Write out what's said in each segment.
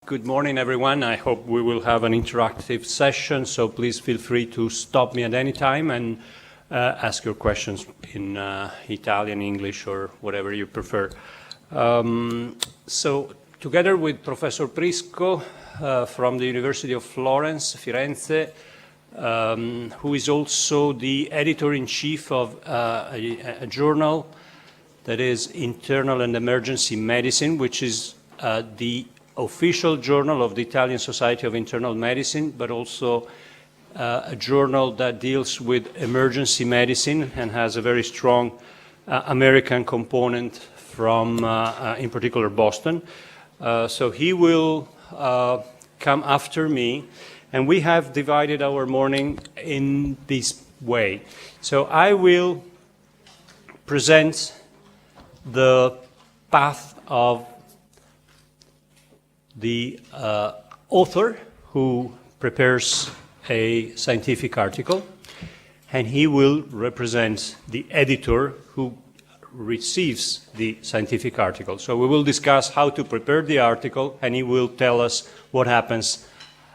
Good morning, everyone. I hope we will have an interactive session, so please feel free to stop me at any time and ask your questions in Italian, English, or whatever you prefer. So, together with Professor Prisco from the University of Florence, Firenze, who is also the editor-in-chief of a journal that is Internal and Emergency Medicine, which is the official journal of the Italian Society of Internal Medicine, but also a journal that deals with emergency medicine and has a very strong American component from, in particular, Boston. So he will come after me, and we have divided our morning in this way. So I will present the path of the author who prepares a scientific article, and he will represent the editor who receives the scientific article. So we will discuss how to prepare the article, and he will tell us what happens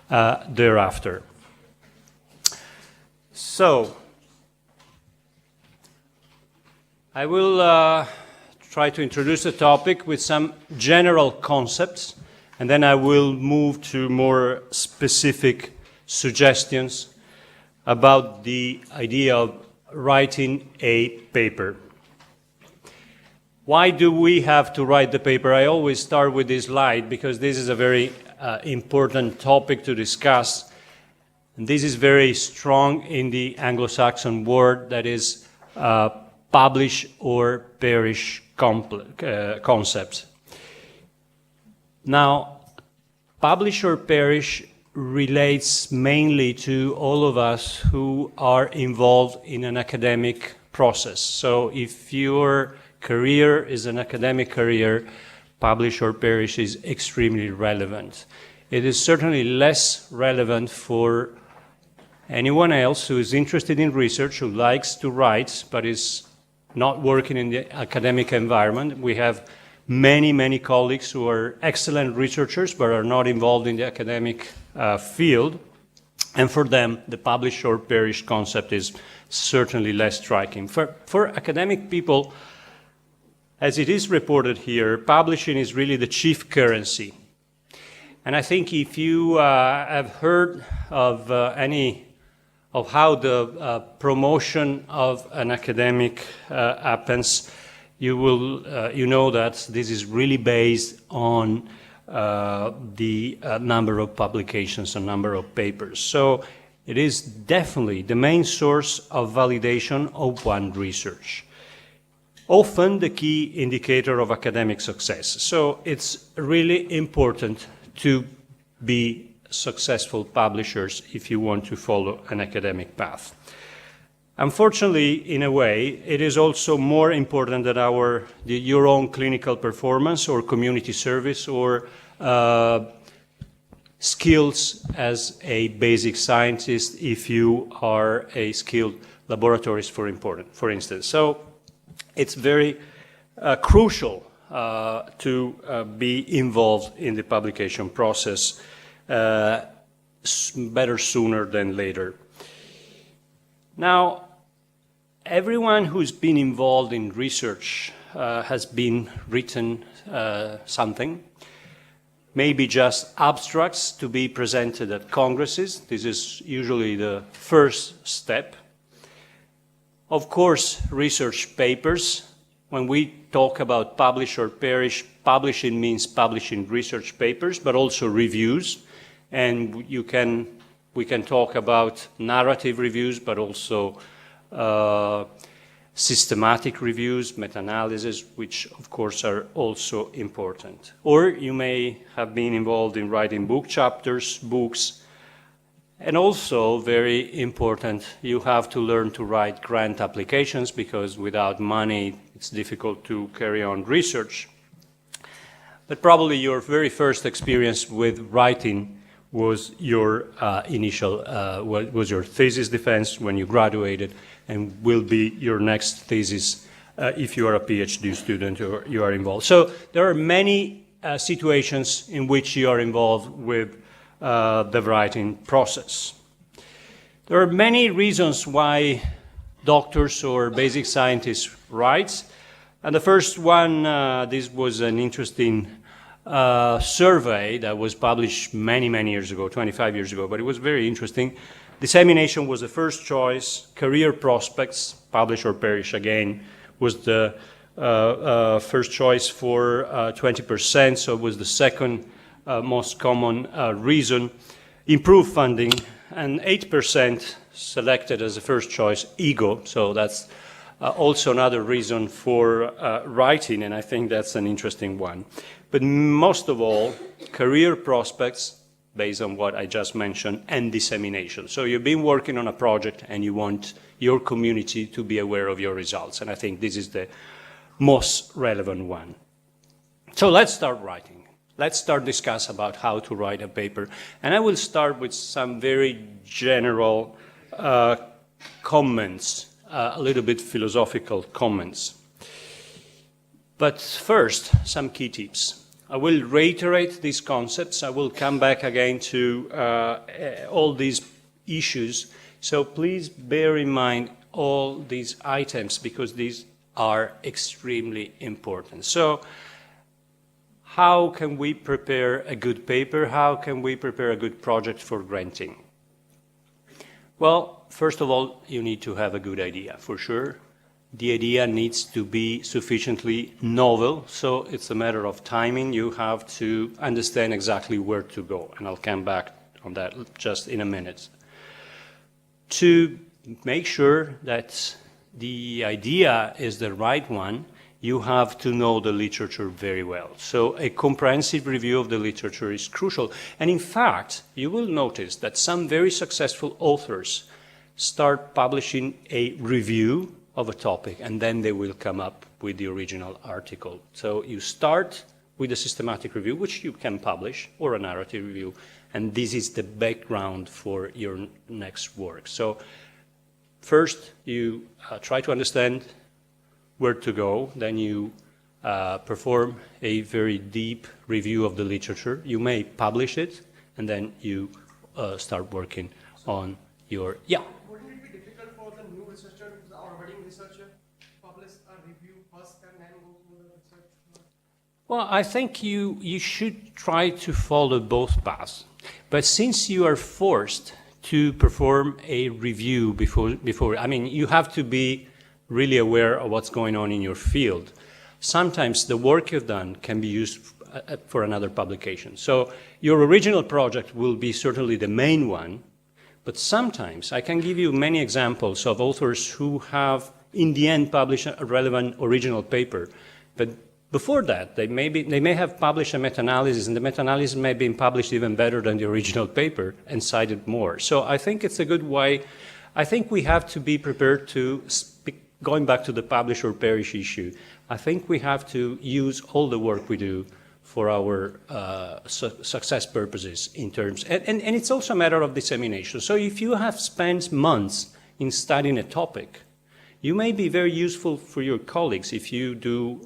thereafter. So I will try to introduce the topic with some general concepts, and then I will move to more specific suggestions about the idea of writing a paper. Why do we have to write the paper? I always start with this slide because this is a very important topic to discuss. And this is very strong in the Anglo-Saxon word that is publish or perish concept. Now, publish or perish relates mainly to all of us who are involved in an academic process. So if your career is an academic career, publish or perish is extremely relevant. It is certainly less relevant for anyone else who is interested in research, who likes to write, but is not working in the academic environment. We have many colleagues who are excellent researchers but are not involved in the academic field. And for them, the publish or perish concept is certainly less striking. For academic people, as it is reported here, publishing is really the chief currency. And I think if you have heard of how the promotion of an academic happens, you know that this is really based on the number of publications and number of papers. So it is definitely the main source of validation of one research. Often the key indicator of academic success. So it's really important to be successful publishers if you want to follow an academic path. Unfortunately, in a way, it is also more important than your own clinical performance or community service or skills as a basic scientist if you are a skilled laboratorist, for instance. So it's very crucial to be involved in the publication process better sooner than later. Now, everyone who's been involved in research has been written something, maybe just abstracts to be presented at congresses. This is usually the first step. Of course, research papers. When we talk about publish or perish, publishing means publishing research papers, but also reviews. And we can talk about narrative reviews, but also systematic reviews, meta-analysis, which of course are also important. Or you may have been involved in writing book chapters, books, and also very important, you have to learn to write grant applications because without money it's difficult to carry on research. But probably your very first experience with writing was your was your thesis defense when you graduated, and will be your next thesis if you are a PhD student or you are involved. So there are many situations in which you are involved with the writing process. There are many reasons why doctors or basic scientists write. And the first one, this was an interesting survey that was published many years ago, 25 years ago, but it was very interesting. Dissemination was the first choice. Career prospects, publish or perish again, was the first choice for 20%, so it was the second most common reason. Improved funding, and 8% selected as the first choice, ego, so that's also another reason for writing, and I think that's an interesting one. But most of all, career prospects, based on what I just mentioned, and dissemination. So you've been working on a project and you want your community to be aware of your results, and I think this is the most relevant one. So let's start writing. Let's start discuss about how to write a paper. And I will start with some very general comments, a little bit philosophical comments. But first, some key tips. I will reiterate these concepts. I will come back again to all these issues. So please bear in mind all these items because these are extremely important. So how can we prepare a good paper? How can we prepare a good project for granting? Well, first of all, you need to have a good idea, for sure. The idea needs to be sufficiently novel, so it's a matter of timing. You have to understand exactly where to go, and I'll come back on that just in a minute. To make sure that the idea is the right one, you have to know the literature very well. So a comprehensive review of the literature is crucial. And in fact, you will notice that some very successful authors start publishing a review of a topic, and then they will come up with the original article. So you start with a systematic review, which you can publish, or a narrative review, and this is the background for your next work. So first, you try to understand where to go, then you perform a very deep review of the literature. You may publish it, and then you start working on your, Wouldn't it be difficult for the new researcher or budding researcher to publish a review first and then go to the research? Well, I think you should try to follow both paths. But since you are forced to perform a review before, I mean, you have to be really aware of what's going on in your field. Sometimes the work you've done can be used for another publication. So your original project will be certainly the main one, but sometimes I can give you many examples of authors who have, in the end, published a relevant original paper. But before that, they may have published a meta-analysis, and the meta-analysis may have been published even better than the original paper and cited more. So I think it's a good way. I think we have to be prepared to speak. Going back to the publish or perish issue, I think we have to use all the work we do for our success purposes in terms, and it's also a matter of dissemination. So if you have spent months in studying a topic, you may be very useful for your colleagues if you do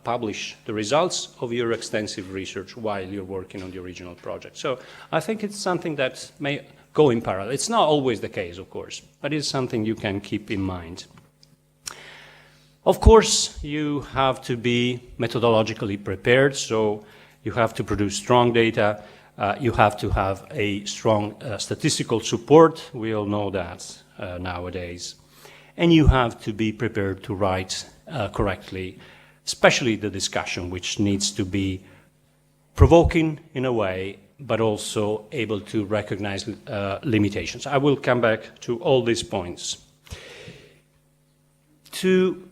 publish the results of your extensive research while you're working on the original project. So I think it's something that may go in parallel. It's not always the case, of course, but it's something you can keep in mind. Of course, you have to be methodologically prepared, so you have to produce strong data, you have to have a strong statistical support, we all know that nowadays, and you have to be prepared to write correctly, especially the discussion, which needs to be provoking in a way, but also able to recognize limitations. I will come back to all these points. To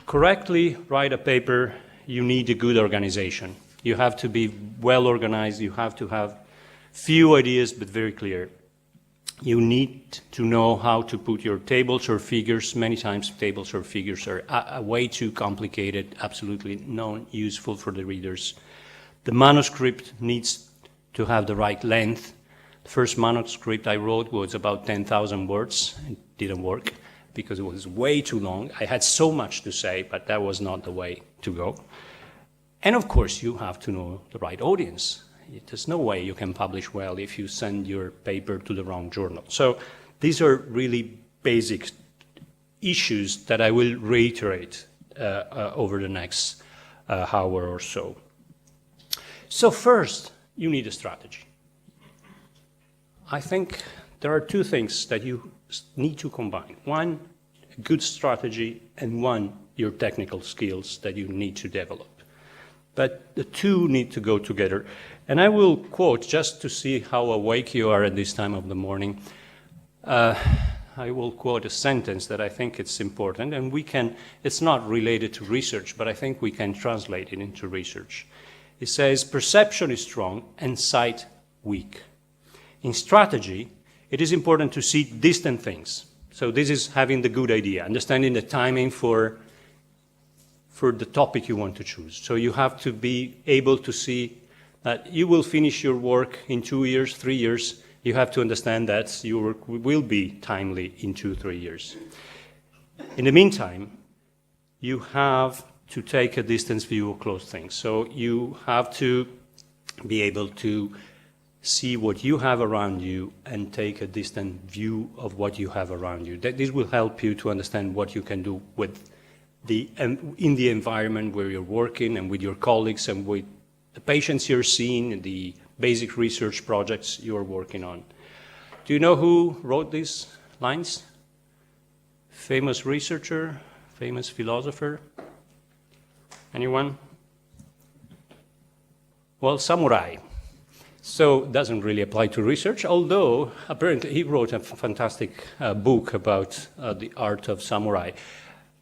correctly write a paper, you need a good organization. You have to be well organized, you have to have few ideas but very clear. You need to know how to put your tables or figures. Many times tables or figures are way too complicated, absolutely not useful for the readers. The manuscript needs to have the right length. The first manuscript I wrote was about 10,000 words. It didn't work because it was way too long. I had so much to say, but that was not the way to go. And of course, you have to know the right audience. There's no way you can publish well if you send your paper to the wrong journal. So these are really basic issues that I will reiterate over the next hour or so. So first, you need a strategy. I think there are two things that you need to combine. One, a good strategy, and one, your technical skills that you need to develop. But the two need to go together. And I will quote, just to see how awake you are at this time of the morning, I will quote a sentence that I think it's important, and it's not related to research, but I think we can translate it into research. It says, perception is strong and sight weak. In strategy, it is important to see distant things. So this is having the good idea, understanding the timing for the topic you want to choose. So you have to be able to see that you will finish your work in 2 years, 3 years. You have to understand that your work will be timely in 2-3 years. In the meantime, you have to take a distance view of close things. So you have to be able to see what you have around you and take a distant view of what you have around you. This will help you to understand what you can do with in the environment where you're working and with your colleagues and with the patients you're seeing and the basic research projects you're working on. Do you know who wrote these lines? Famous researcher, famous philosopher? Anyone? Well, samurai. So it doesn't really apply to research, although apparently he wrote a fantastic book about the art of samurai.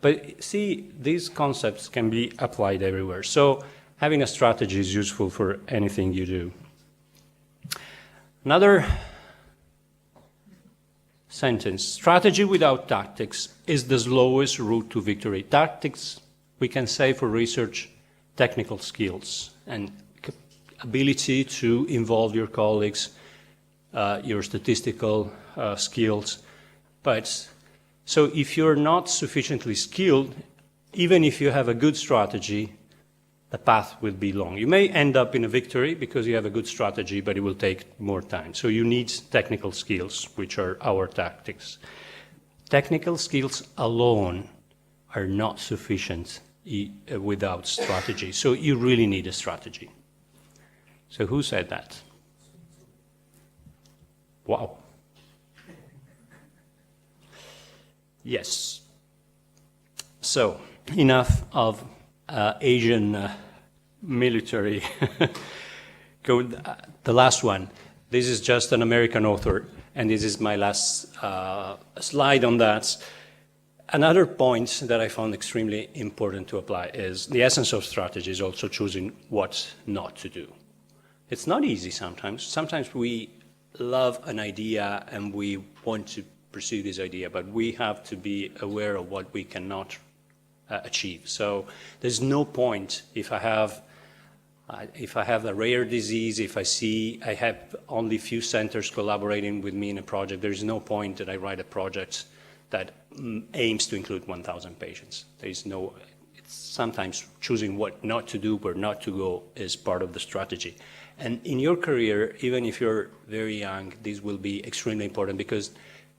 But see, these concepts can be applied everywhere. So having a strategy is useful for anything you do. Another sentence, strategy without tactics is the slowest route to victory. Tactics, we can say for research, technical skills and ability to involve your colleagues, your statistical skills. But so if you're not sufficiently skilled, even if you have a good strategy, the path will be long. You may end up in a victory because you have a good strategy, but it will take more time. So you need technical skills, which are our tactics. Technical skills alone are not sufficient without strategy. So you really need a strategy. So who said that? Wow. Yes. So enough of Asian military code. The last one. This is just an American author, and this is my last slide on that. Another point that I found extremely important to apply is the essence of strategy is also choosing what not to do. It's not easy sometimes. Sometimes we love an idea and we want to pursue this idea, but we have to be aware of what we cannot achieve. So there's no point if I have a rare disease, if I have only few centers collaborating with me in a project, there's no point that I write a project that aims to include 1,000 patients. It's sometimes choosing what not to do, where not to go is part of the strategy. And in your career, even if you're very young, this will be extremely important because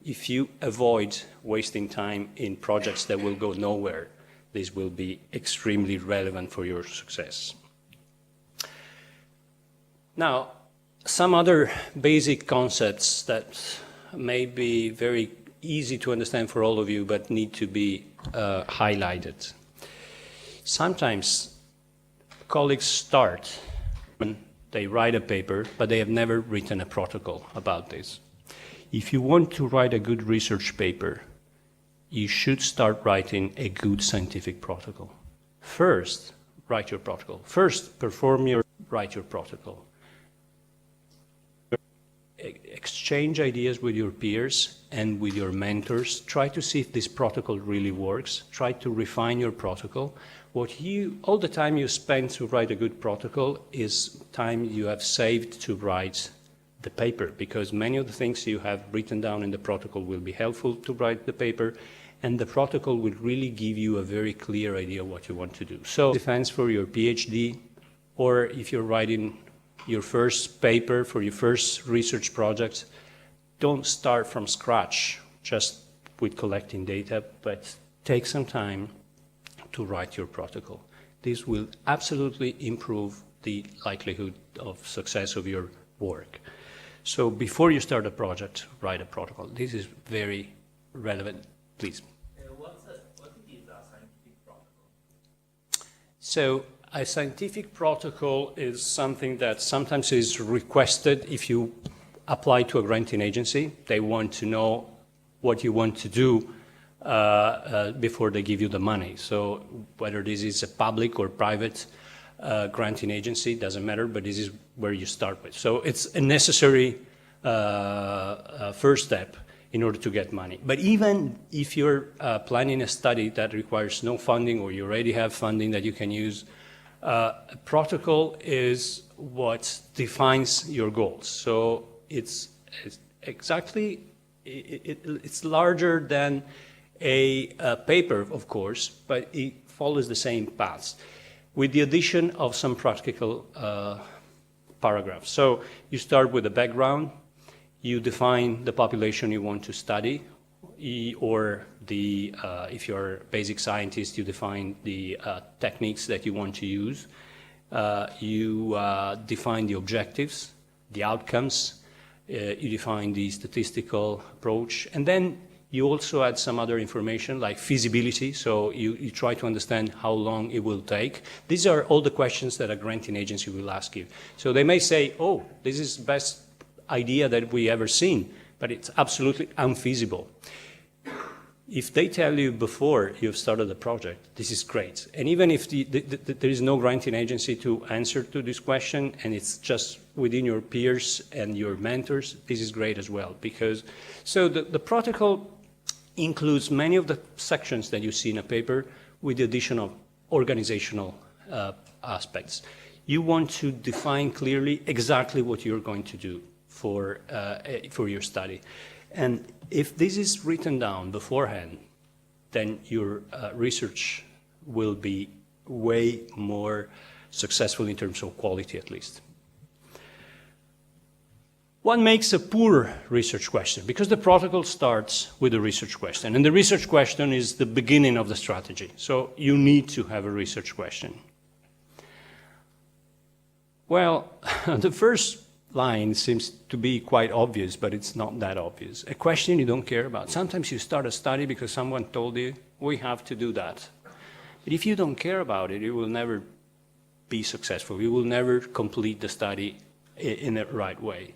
if you avoid wasting time in projects that will go nowhere, this will be extremely relevant for your success. Now, some other basic concepts that may be very easy to understand for all of you, but need to be highlighted. Sometimes colleagues start when they write a paper, but they have never written a protocol about this. If you want to write a good research paper, you should start writing a good scientific protocol. First, write your protocol. First, write your protocol. Exchange ideas with your peers and with your mentors. Try to see if this protocol really works. Try to refine your protocol. All the time you spend to write a good protocol is time you have saved to write the paper, because many of the things you have written down in the protocol will be helpful to write the paper, and the protocol will really give you a very clear idea of what you want to do. So defense for your PhD, or if you're writing your first paper for your first research project, don't start from scratch just with collecting data, but take some time to write your protocol. This will absolutely improve the likelihood of success of your work. So before you start a project, write a protocol. This is very relevant. Please. What is a scientific protocol? So a scientific protocol is something that sometimes is requested if you apply to a granting agency. They want to know what you want to do before they give you the money. So whether this is a public or private granting agency, doesn't matter, but this is where you start with. So it's a necessary first step in order to get money. But even if you're planning a study that requires no funding, or you already have funding that you can use, a protocol is what defines your goals. So it's exactly, it's larger than a paper, of course, but it follows the same paths, with the addition of some practical paragraphs. So you start with a background, you define the population you want to study, or if you're a basic scientist, you define the techniques that you want to use. You define the objectives, the outcomes, you define the statistical approach, and then you also add some other information like feasibility, so you try to understand how long it will take. These are all the questions that a granting agency will ask you. So they may say, oh, this is the best idea that we ever seen, but it's absolutely unfeasible. If they tell you before you've started the project, this is great. And even if there is no granting agency to answer to this question, and it's just within your peers and your mentors, this is great as well. Because, so the protocol includes many of the sections that you see in a paper with the addition of organizational aspects. You want to define clearly exactly what you're going to do for your study. And if this is written down beforehand, then your research will be way more successful in terms of quality, at least. What makes a poor research question? Because the protocol starts with a research question, and the research question is the beginning of the strategy. So you need to have a research question. Well, the first line seems to be quite obvious, but it's not that obvious. A question you don't care about. Sometimes you start a study because someone told you, we have to do that. But if you don't care about it, you will never be successful. You will never complete the study in the right way.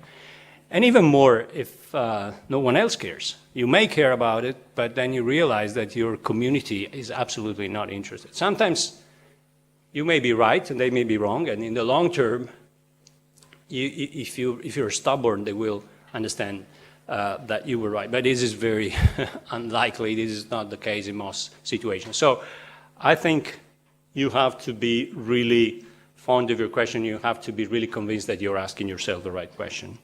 And even more, if no one else cares. You may care about it, but then you realize that your community is absolutely not interested. Sometimes you may be right and they may be wrong, and in the long term, if you're stubborn, they will understand that you were right. But this is very unlikely. This is not the case in most situations. So I think you have to be really fond of your question. You have to be really convinced that you're asking yourself the right question.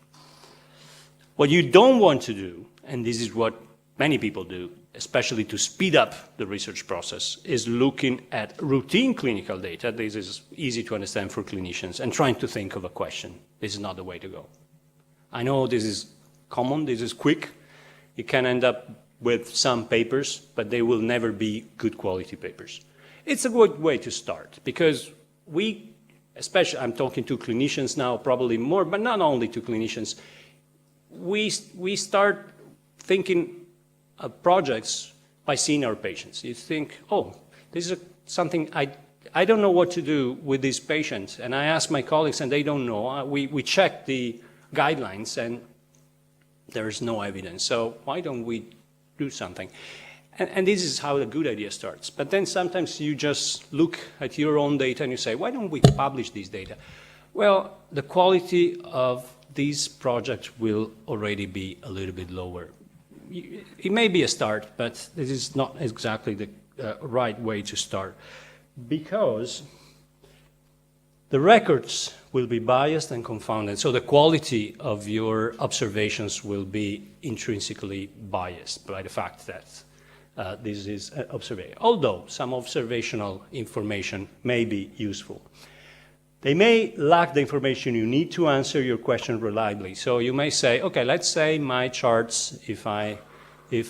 What you don't want to do, and this is what many people do, especially to speed up the research process, is looking at routine clinical data. This is easy to understand for clinicians, and trying to think of a question. This is not the way to go. I know this is common, this is quick. You can end up with some papers, but they will never be good quality papers. It's a good way to start, because we, especially, I'm talking to clinicians now, probably more, but not only to clinicians, we start thinking of projects by seeing our patients. You think, oh, this is something I don't know what to do with these patients, and I ask my colleagues and they don't know. We check the guidelines and there is no evidence, so why don't we do something? And this is how a good idea starts. But then sometimes you just look at your own data and you say, why don't we publish these data? Well, the quality of these projects will already be a little bit lower. It may be a start, but this is not exactly the right way to start, because the records will be biased and confounded, so the quality of your observations will be intrinsically biased by the fact that this is observation, although some observational information may be useful. They may lack the information you need to answer your question reliably. So you may say, okay, let's say my charts, if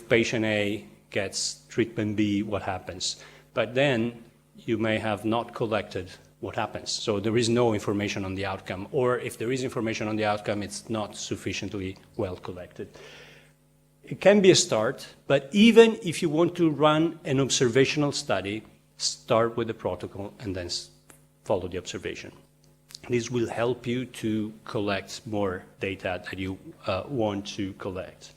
patient A gets treatment B, what happens? But then you may have not collected what happens. So there is no information on the outcome, or if there is information on the outcome, it's not sufficiently well collected. It can be a start, but even if you want to run an observational study, start with the protocol and then follow the observation. This will help you to collect more data that you want to collect.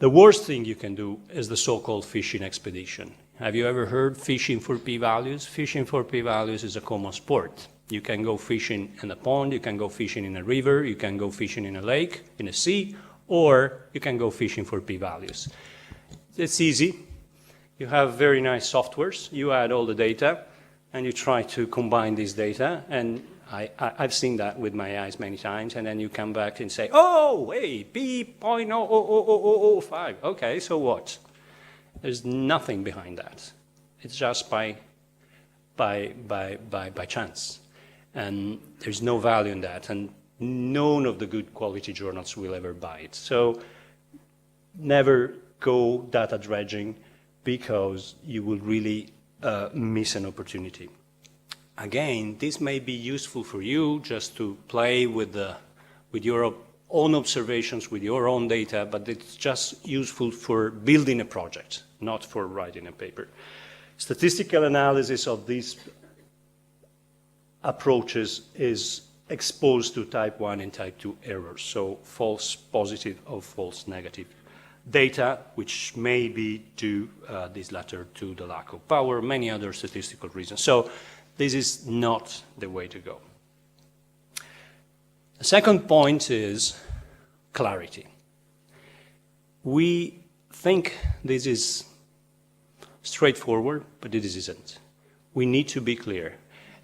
The worst thing you can do is the so-called fishing expedition. Have you ever heard fishing for p-values? Fishing for p-values is a common sport. You can go fishing in a pond, you can go fishing in a river, you can go fishing in a lake, in a sea, or you can go fishing for p-values. It's easy. You have very nice softwares. You add all the data, and you try to combine this data, and I've seen that with my eyes many times, and then you come back and say, oh, hey, P.00005. Okay, so what? There's nothing behind that. It's just by chance. And there's no value in that, and none of the good quality journals will ever buy it. So never go data dredging, because you will really miss an opportunity. Again, this may be useful for you just to play with your own observations, with your own data, but it's just useful for building a project, not for writing a paper. Statistical analysis of these approaches is exposed to type 1 and type 2 errors, so false positive or false negative data, which may be due, this latter, to the lack of power, many other statistical reasons. So this is not the way to go. The second point is clarity. We think this is straightforward, but it isn't. We need to be clear.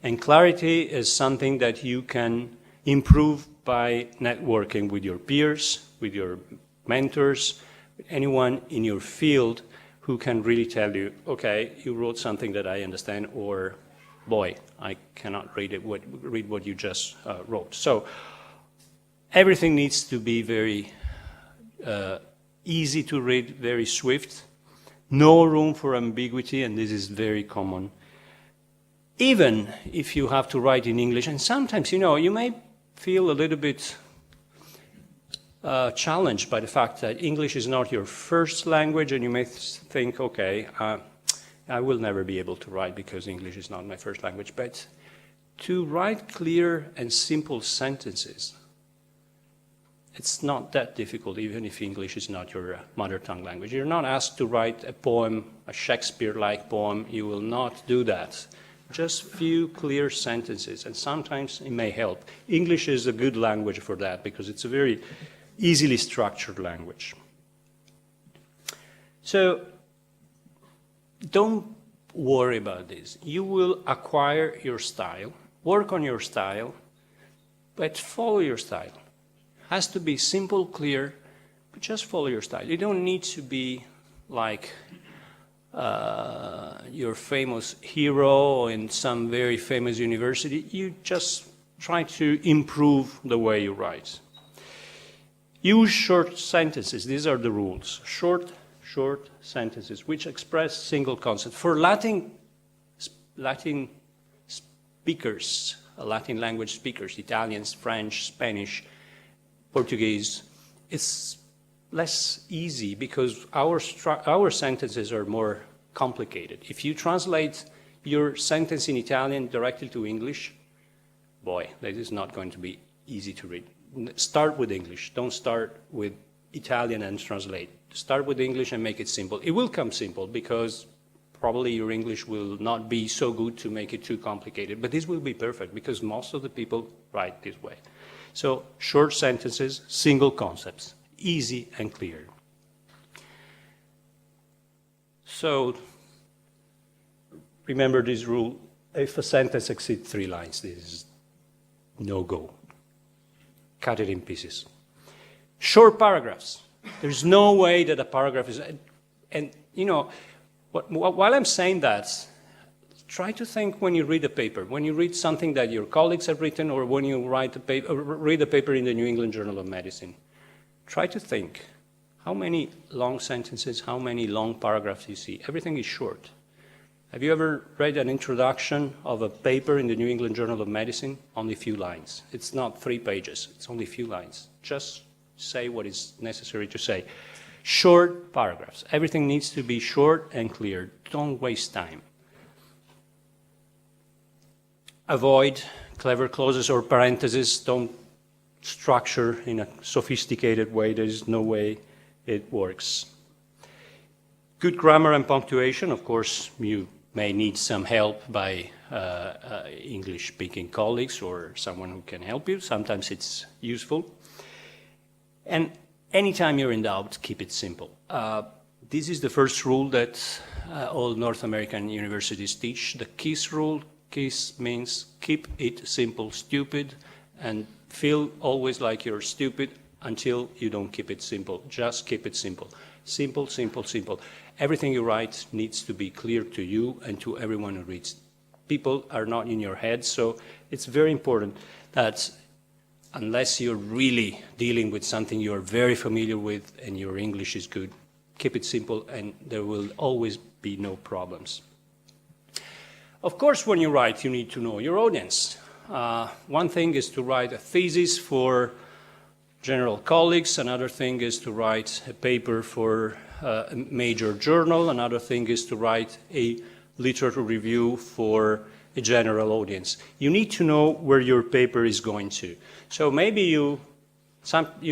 And clarity is something that you can improve by networking with your peers, with your mentors, anyone in your field who can really tell you, okay, you wrote something that I understand, or boy, I cannot read what you just wrote. So everything needs to be very easy to read, very swift, no room for ambiguity, and this is very common. Even if you have to write in English, and sometimes, you may feel a little bit challenged by the fact that English is not your first language, and you may think, okay, I will never be able to write because English is not my first language. But to write clear and simple sentences, it's not that difficult, even if English is not your mother tongue language. You're not asked to write a poem, a Shakespeare-like poem. You will not do that. Just few clear sentences, and sometimes it may help. English is a good language for that because it's a very easily structured language. So don't worry about this. You will acquire your style, work on your style, but follow your style. It has to be simple, clear, but just follow your style. You don't need to be like your famous hero in some very famous university. You just try to improve the way you write. Use short sentences. These are the rules. Short sentences which express single concept. For Latin speakers, Latin language speakers, Italians, French, Spanish, Portuguese, it's less easy because our sentences are more complicated. If you translate your sentence in Italian directly to English, boy, that is not going to be easy to read. Start with English. Don't start with Italian and translate. Start with English and make it simple. It will come simple because probably your English will not be so good to make it too complicated, but this will be perfect because most of the people write this way. So short sentences, single concepts, easy and clear. So remember this rule, if a sentence exceeds 3 lines, this is no go. Cut it in pieces. Short paragraphs. There's no way that a paragraph is, and while I'm saying that, try to think when you read a paper, when you read something that your colleagues have written, or when you read a paper in the New England Journal of Medicine. Try to think, how many long sentences, how many long paragraphs you see? Everything is short. Have you ever read an introduction of a paper in the New England Journal of Medicine? Only a few lines. It's not 3 pages, it's only a few lines. Just say what is necessary to say. Short paragraphs. Everything needs to be short and clear. Don't waste time. Avoid clever clauses or parentheses. Don't structure in a sophisticated way. There is no way it works. Good grammar and punctuation. Of course, you may need some help by English-speaking colleagues or someone who can help you. Sometimes it's useful. And anytime you're in doubt, keep it simple. This is the first rule that all North American universities teach, the KISS rule. KISS means keep it simple, stupid, and feel always like you're stupid until you don't keep it simple. Just keep it simple. Simple, simple, simple. Everything you write needs to be clear to you and to everyone who reads. People are not in your head, so it's very important that unless you're really dealing with something you're very familiar with and your English is good, keep it simple and there will always be no problems. Of course, when you write, you need to know your audience. One thing is to write a thesis for general colleagues. Another thing is to write a paper for a major journal. Another thing is to write a literature review for a general audience. You need to know where your paper is going to. So maybe you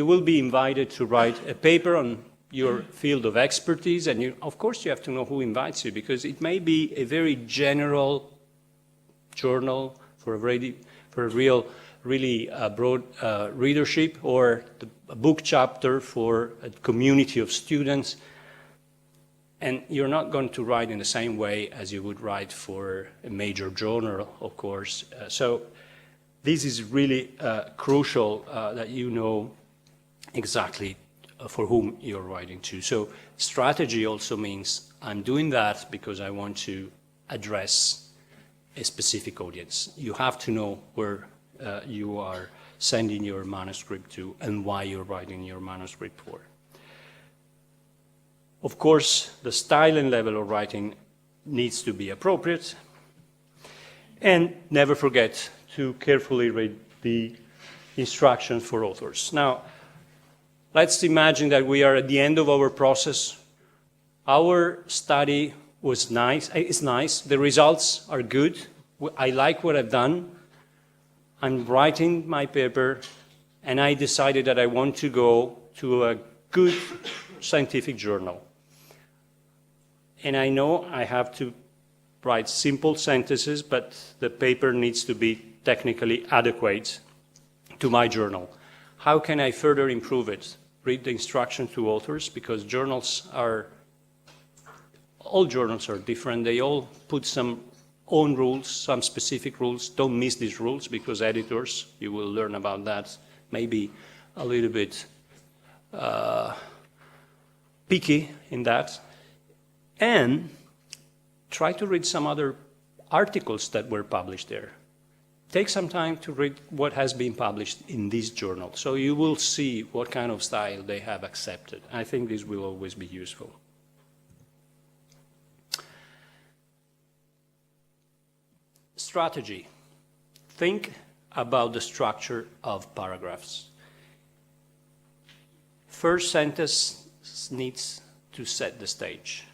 will be invited to write a paper on your field of expertise, and of course you have to know who invites you, because it may be a very general journal for a really broad readership, or a book chapter for a community of students, and you're not going to write in the same way as you would write for a major journal, of course. So this is really crucial that you know exactly for whom you're writing to. So strategy also means I'm doing that because I want to address a specific audience. You have to know where you are sending your manuscript to and why you're writing your manuscript for. Of course, the style and level of writing needs to be appropriate. And never forget to carefully read the instructions for authors. Now, let's imagine that we are at the end of our process. Our study was nice, it's nice, the results are good, I like what I've done, I'm writing my paper, and I decided that I want to go to a good scientific journal. And I know I have to write simple sentences, but the paper needs to be technically adequate to my journal. How can I further improve it? Read the instructions to authors, because all journals are different. They all put some own rules, some specific rules. Don't miss these rules, because editors, you will learn about that, maybe a little bit picky in that. And try to read some other articles that were published there. Take some time to read what has been published in this journal, so you will see what kind of style they have accepted. I think this will always be useful. Strategy. Think about the structure of paragraphs. First sentence needs to set the stage.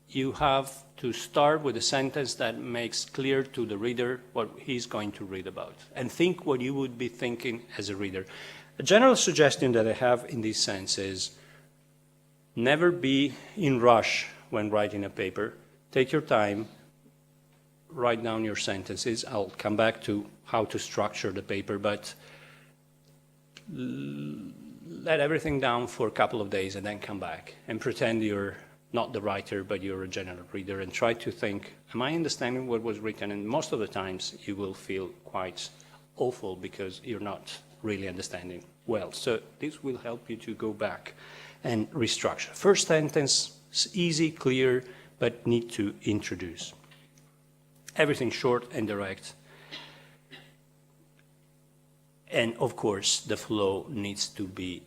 You have to start with a sentence that makes clear to the reader what he's going to read about, and think what you would be thinking as a reader. A general suggestion that I have in this sense is never be in rush when writing a paper. Take your time, write down your sentences. I'll come back to how to structure the paper, but let everything down for a couple of days and then come back and pretend you're not the writer, but you're a general reader, and try to think, am I understanding what was written? And most of the times you will feel quite awful because you're not really understanding well. So this will help you to go back and restructure. First sentence is easy, clear, but need to introduce. Everything short and direct. And of course, the flow needs to be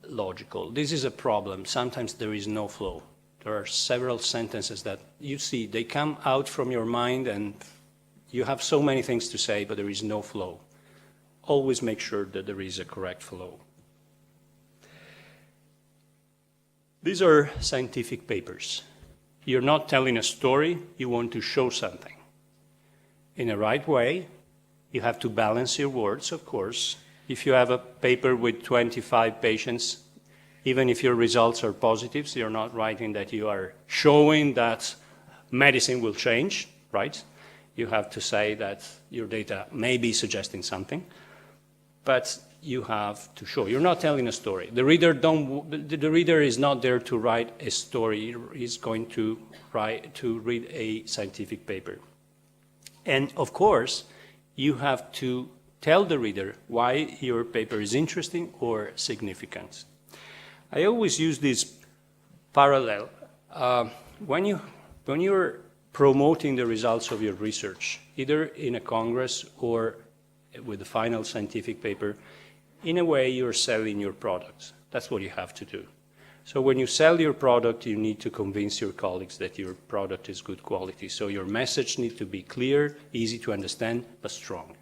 logical. This is a problem. Sometimes there is no flow. There are several sentences that you see, they come out from your mind and you have so many things to say, but there is no flow. Always make sure that there is a correct flow. These are scientific papers. You're not telling a story, you want to show something. In a right way, you have to balance your words, of course. If you have a paper with 25 patients, even if your results are positives, you're not writing that you are showing that medicine will change, right? You have to say that your data may be suggesting something, but you have to show. You're not telling a story. The reader is not there to write a story. He's going to read a scientific paper. And of course, you have to tell the reader why your paper is interesting or significant. I always use this parallel. When you're promoting the results of your research, either in a congress or with the final scientific paper, in a way you're selling your product. That's what you have to do. So when you sell your product, you need to convince your colleagues that your product is good quality. So your message needs to be clear, easy to understand, but strong.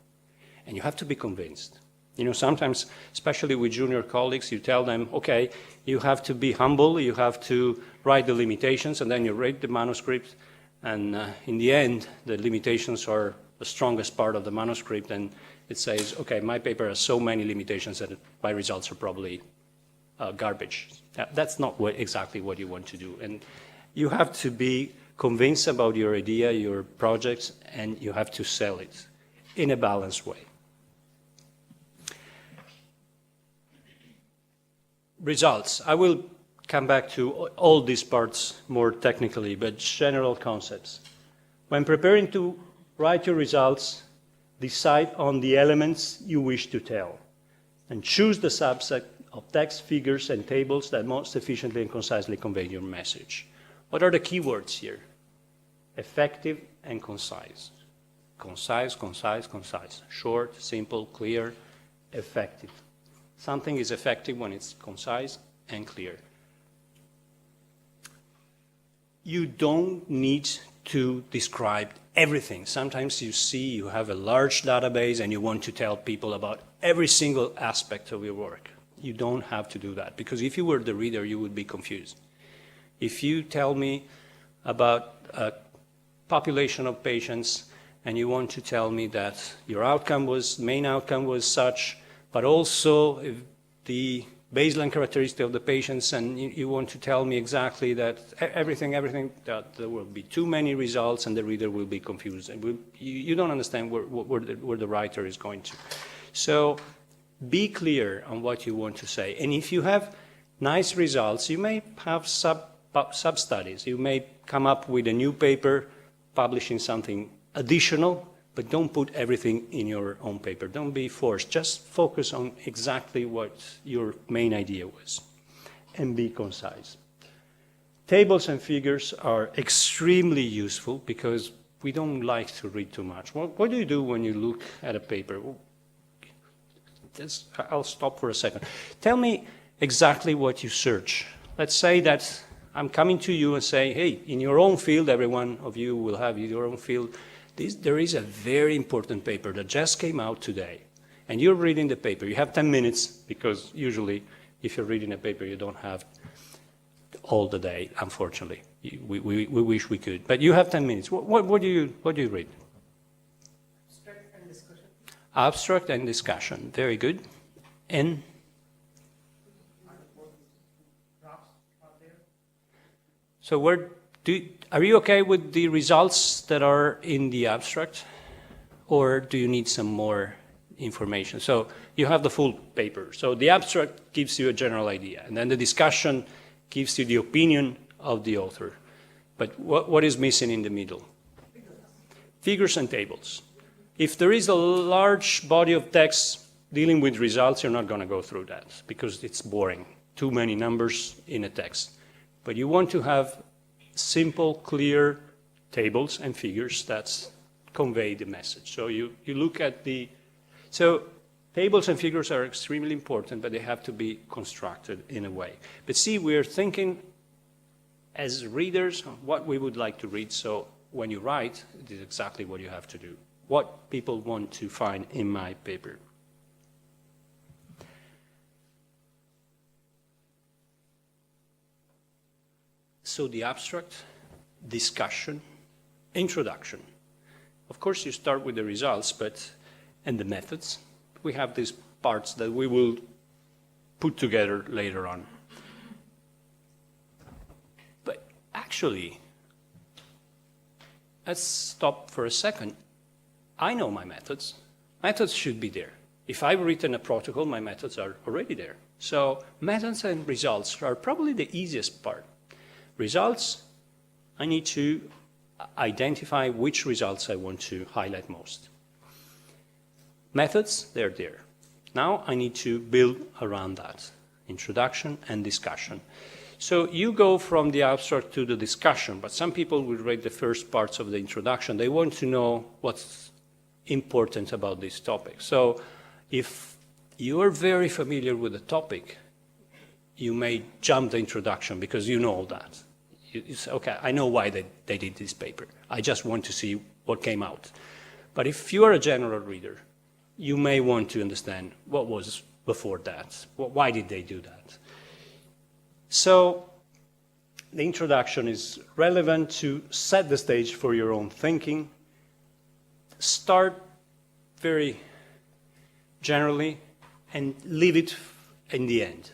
And you have to be convinced. You know, sometimes, especially with junior colleagues, you tell them, okay, you have to be humble, you have to write the limitations, and then you read the manuscript, and in the end, the limitations are the strongest part of the manuscript, and it says, okay, my paper has so many limitations that my results are probably garbage. That's not exactly what you want to do. And you have to be convinced about your idea, your projects, and you have to sell it in a balanced way. Results. I will come back to all these parts more technically, but general concepts. When preparing to write your results, decide on the elements you wish to tell, and choose the subset of text, figures, and tables that most efficiently and concisely convey your message. What are the keywords here? Effective and concise. Concise, concise, concise. Short, simple, clear, effective. Something is effective when it's concise and clear. You don't need to describe everything. Sometimes you see you have a large database and you want to tell people about every single aspect of your work. You don't have to do that, because if you were the reader, you would be confused. If you tell me about a population of patients and you want to tell me that your main outcome was such, but also if the baseline characteristic of the patients, and you want to tell me exactly that everything, that there will be too many results and the reader will be confused. And you don't understand where the writer is going to. So be clear on what you want to say. And if you have nice results, you may have sub-studies. You may come up with a new paper publishing something additional, but don't put everything in your own paper. Don't be forced. Just focus on exactly what your main idea was, and be concise. Tables and figures are extremely useful because we don't like to read too much. What do you do when you look at a paper? I'll stop for a second. Tell me exactly what you search. Let's say that I'm coming to you and say, hey, in your own field, every one of you will have your own field. There is a very important paper that just came out today, and you're reading the paper. You have 10 minutes, because usually if you're reading a paper, you don't have all the day, unfortunately. We wish we could, but you have 10 minutes. What do you read? Abstract and discussion. Abstract and discussion, very good. And? Drafts are there. So are you okay with the results that are in the abstract, or do you need some more information? So you have the full paper. So the abstract gives you a general idea, and then the discussion gives you the opinion of the author. But what is missing in the middle? Figures and tables. If there is a large body of text dealing with results, you're not going to go through that because it's boring. Too many numbers in a text. But you want to have simple, clear tables and figures that convey the message. So you look at so tables and figures are extremely important, but they have to be constructed in a way. But see, we're thinking as readers what we would like to read, so when you write, it is exactly what you have to do, what people want to find in my paper. So the abstract, discussion, introduction. Of course, you start with the results, and the methods. We have these parts that we will put together later on. But actually, let's stop for a second. I know my methods. Methods should be there. If I've written a protocol, my methods are already there. So methods and results are probably the easiest part. Results, I need to identify which results I want to highlight most. Methods, they're there. Now I need to build around that, introduction and discussion. So you go from the abstract to the discussion, but some people will read the first parts of the introduction. They want to know what's important about this topic. So if you are very familiar with the topic, you may jump the introduction because you know all that. You say, okay, I know why they did this paper. I just want to see what came out. But if you are a general reader, you may want to understand what was before that. Why did they do that? So the introduction is relevant to set the stage for your own thinking. Start very generally and leave it in the end.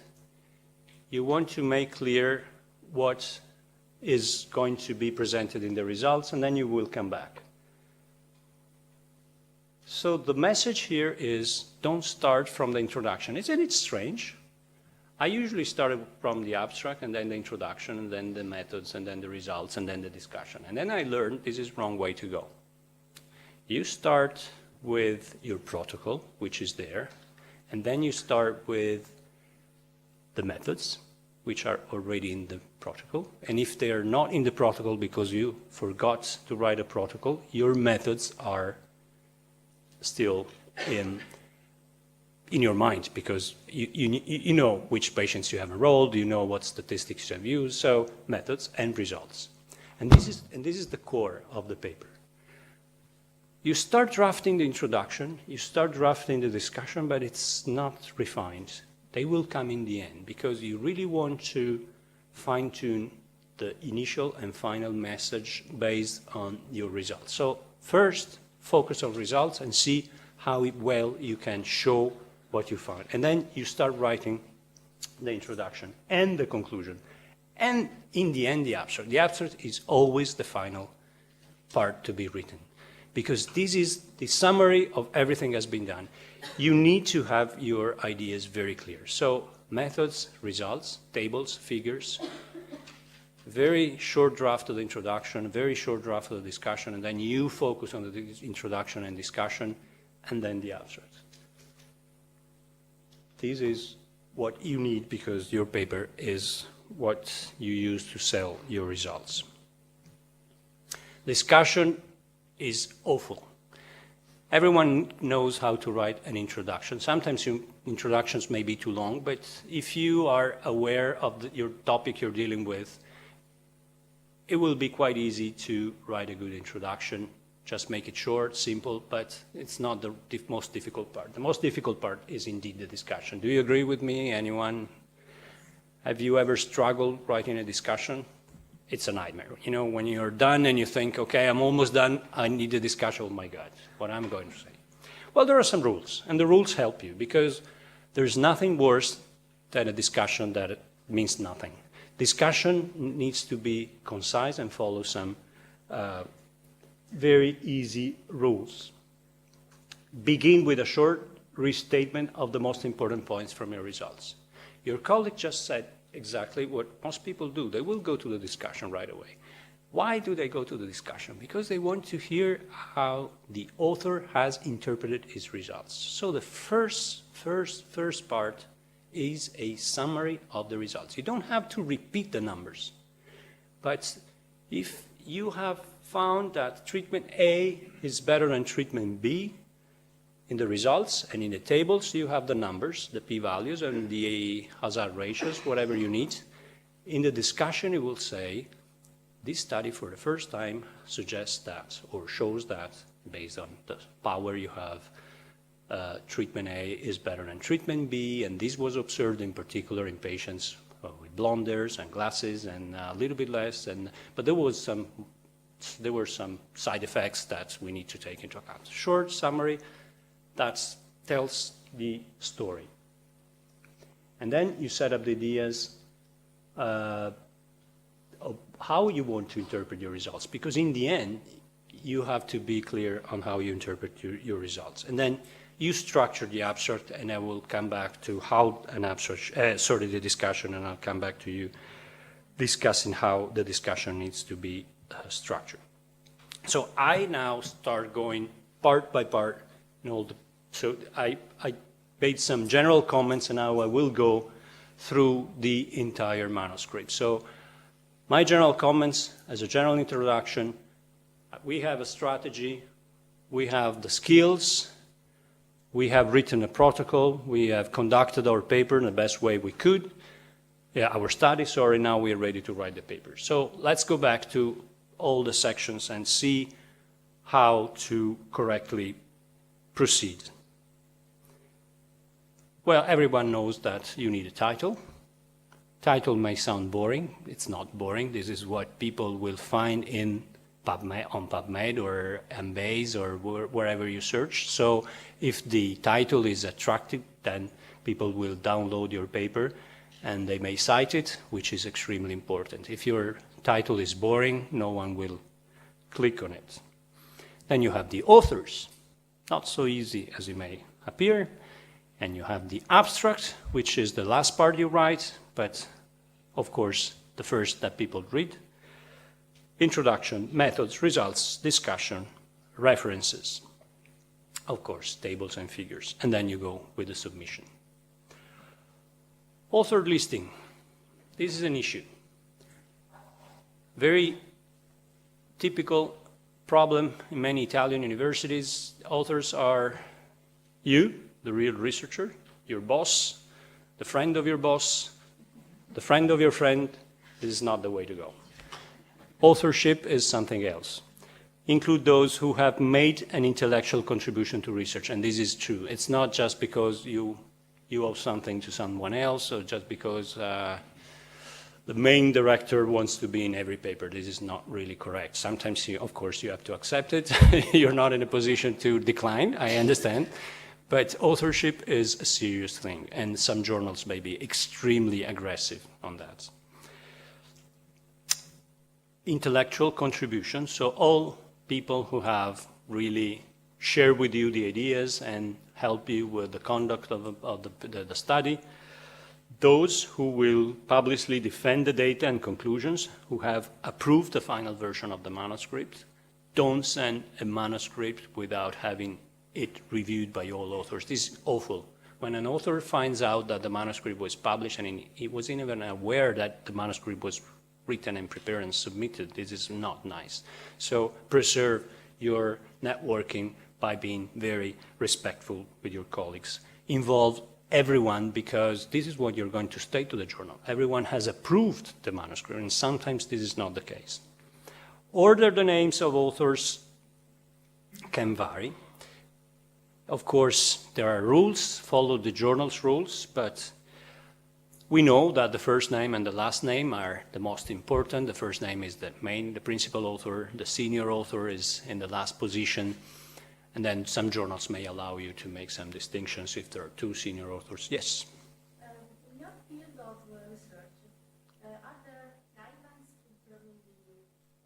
You want to make clear what is going to be presented in the results, and then you will come back. So the message here is don't start from the introduction. Isn't it strange? I usually start from the abstract and then the introduction and then the methods and then the results and then the discussion. And then I learned this is the wrong way to go. You start with your protocol, which is there, and then you start with the methods, which are already in the protocol. And if they are not in the protocol because you forgot to write a protocol, your methods are still in your mind because you know which patients you have enrolled, you know what statistics you have used, so methods and results. And this is the core of the paper. You start drafting the introduction, you start drafting the discussion, but it's not refined. They will come in the end because you really want to fine-tune the initial and final message based on your results. So first, focus on results and see how well you can show what you found. And then you start writing the introduction and the conclusion. And in the end, the abstract. The abstract is always the final part to be written because this is the summary of everything that's been done. You need to have your ideas very clear. So methods, results, tables, figures, very short draft of the introduction, very short draft of the discussion, and then you focus on the introduction and discussion, and then the abstract. This is what you need because your paper is what you use to sell your results. Discussion is awful. Everyone knows how to write an introduction. Sometimes introductions may be too long, but if you are aware of your topic you're dealing with, it will be quite easy to write a good introduction. Just make it short, simple, but it's not the most difficult part. The most difficult part is indeed the discussion. Do you agree with me, anyone? Have you ever struggled writing a discussion? It's a nightmare. You know, when you're done and you think, okay, I'm almost done, I need a discussion, oh my God, what I'm going to say. Well, there are some rules, and the rules help you because there's nothing worse than a discussion that means nothing. Discussion needs to be concise and follow some very easy rules. Begin with a short restatement of the most important points from your results. Your colleague just said exactly what most people do. They will go to the discussion right away. Why do they go to the discussion? Because they want to hear how the author has interpreted his results. So the first part is a summary of the results. You don't have to repeat the numbers. But if you have found that treatment A is better than treatment B in the results, and in the tables you have the numbers, the p-values, and the hazard ratios, whatever you need. In the discussion, it will say, this study for the first time suggests that, or shows that, based on the power you have, treatment A is better than treatment B, and this was observed in particular in patients with blonde hairs and glasses, and a little bit less, but there were some side effects that we need to take into account. Short summary, that tells the story. And then you set up the ideas of how you want to interpret your results, because in the end, you have to be clear on how you interpret your results. And then you structure the abstract, and I will come back to how an abstract, the discussion, and I'll come back to you discussing how the discussion needs to be structured. So I now start going part by part. So I made some general comments, and now I will go through the entire manuscript. So my general comments, as a general introduction, we have a strategy, we have the skills, we have written a protocol, we have conducted our paper in the best way we could, our study, sorry, now we are ready to write the paper. So let's go back to all the sections and see how to correctly proceed. Well, everyone knows that you need a title. Title may sound boring. It's not boring. This is what people will find in PubMed, on PubMed or Embase or wherever you search. So if the title is attractive, then people will download your paper and they may cite it, which is extremely important. If your title is boring, no one will click on it. Then you have the authors. Not so easy as it may appear. And you have the abstract, which is the last part you write, but of course the first that people read. Introduction, methods, results, discussion, references. Of course, tables and figures. And then you go with the submission. Author listing. This is an issue. Very typical problem in many Italian universities. Authors are you, the real researcher, your boss, the friend of your boss, the friend of your friend. This is not the way to go. Authorship is something else. Include those who have made an intellectual contribution to research, and this is true. It's not just because you owe something to someone else, or just because the main director wants to be in every paper. This is not really correct. Sometimes, of course, you have to accept it. You're not in a position to decline, I understand. But authorship is a serious thing, and some journals may be extremely aggressive on that. Intellectual contribution, so all people who have really shared with you the ideas and help you with the conduct of the study. Those who will publicly defend the data and conclusions, who have approved the final version of the manuscript. Don't send a manuscript without having it reviewed by all authors. This is awful. When an author finds out that the manuscript was published and he wasn't even aware that the manuscript was written and prepared and submitted, this is not nice. So preserve your networking by being very respectful with your colleagues. Involve everyone, because this is what you're going to state to the journal. Everyone has approved the manuscript, and sometimes this is not the case. Order the names of authors can vary. Of course, there are rules, follow the journal's rules, but we know that the first name and the last name are the most important. The first name is the principal author. The senior author is in the last position. And then some journals may allow you to make some distinctions if there are two senior authors. Yes? In your field of research, are there guidelines concerning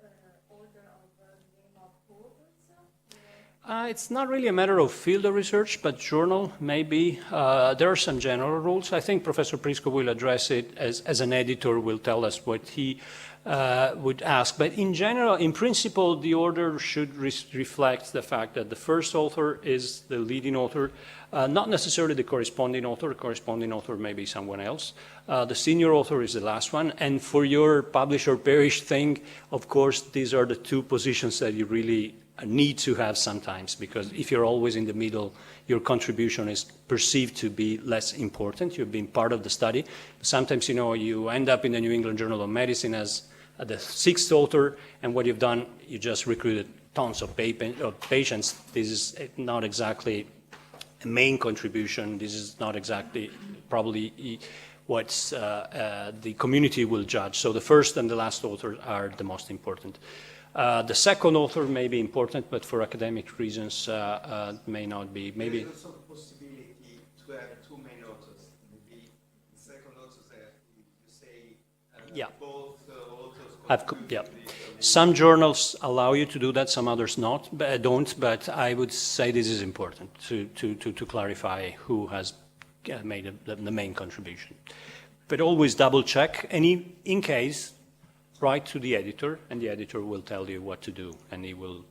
the order of name of authors? It's not really a matter of field of research, but journal maybe. There are some general rules. I think Professor Prisco will address it as an editor, will tell us what he would ask. But in general, in principle, the order should reflect the fact that the first author is the leading author, not necessarily the corresponding author. The corresponding author may be someone else. The senior author is the last one. And for your publish or perish thing, of course, these are the two positions that you really need to have sometimes, because if you're always in the middle, your contribution is perceived to be less important. You've been part of the study. Sometimes, you know, you end up in the New England Journal of Medicine as the sixth author, and what you've done, you just recruited tons of patients. This is not exactly a main contribution. This is not exactly probably what the community will judge. So the first and the last author are the most important. The second author may be important, but for academic reasons may not be. Maybe. There's also the possibility to have two main authors. Maybe the second author, you say Yeah. both authors. Yeah. Some journals allow you to do that, some others don't, but I would say this is important to clarify who has made the main contribution. But always double check, and in case, write to the editor, and the editor will tell you what to do, and he will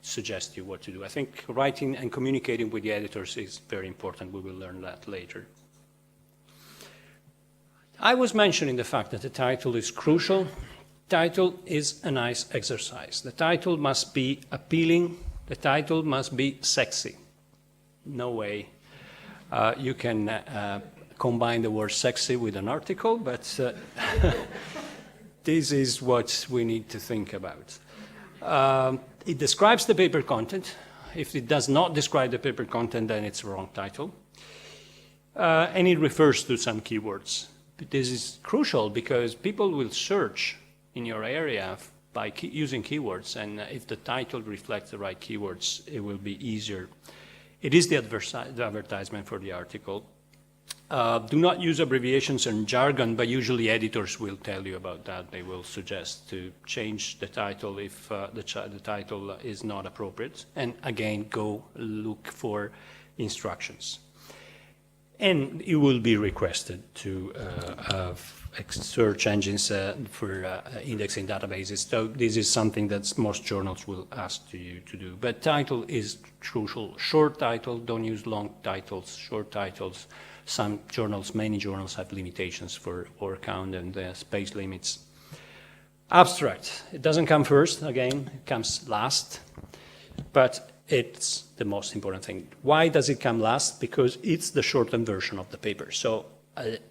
suggest you what to do. I think writing and communicating with the editors is very important. We will learn that later. I was mentioning the fact that the title is crucial. Title is a nice exercise. The title must be appealing. The title must be sexy. No way you can combine the word sexy with an article, but this is what we need to think about. It describes the paper content. If it does not describe the paper content, then it's a wrong title. And it refers to some keywords. But this is crucial because people will search in your area by using keywords, and if the title reflects the right keywords, it will be easier. It is the advertisement for the article. Do not use abbreviations and jargon, but usually editors will tell you about that. They will suggest to change the title if the title is not appropriate. And again, go look for instructions. And it will be requested to search engines for indexing databases. So this is something that most journals will ask you to do. But title is crucial. Short title, don't use long titles, short titles. Some journals, many journals have limitations for word count and space limits. Abstract, it doesn't come first, again, it comes last, but it's the most important thing. Why does it come last? Because it's the shortened version of the paper. So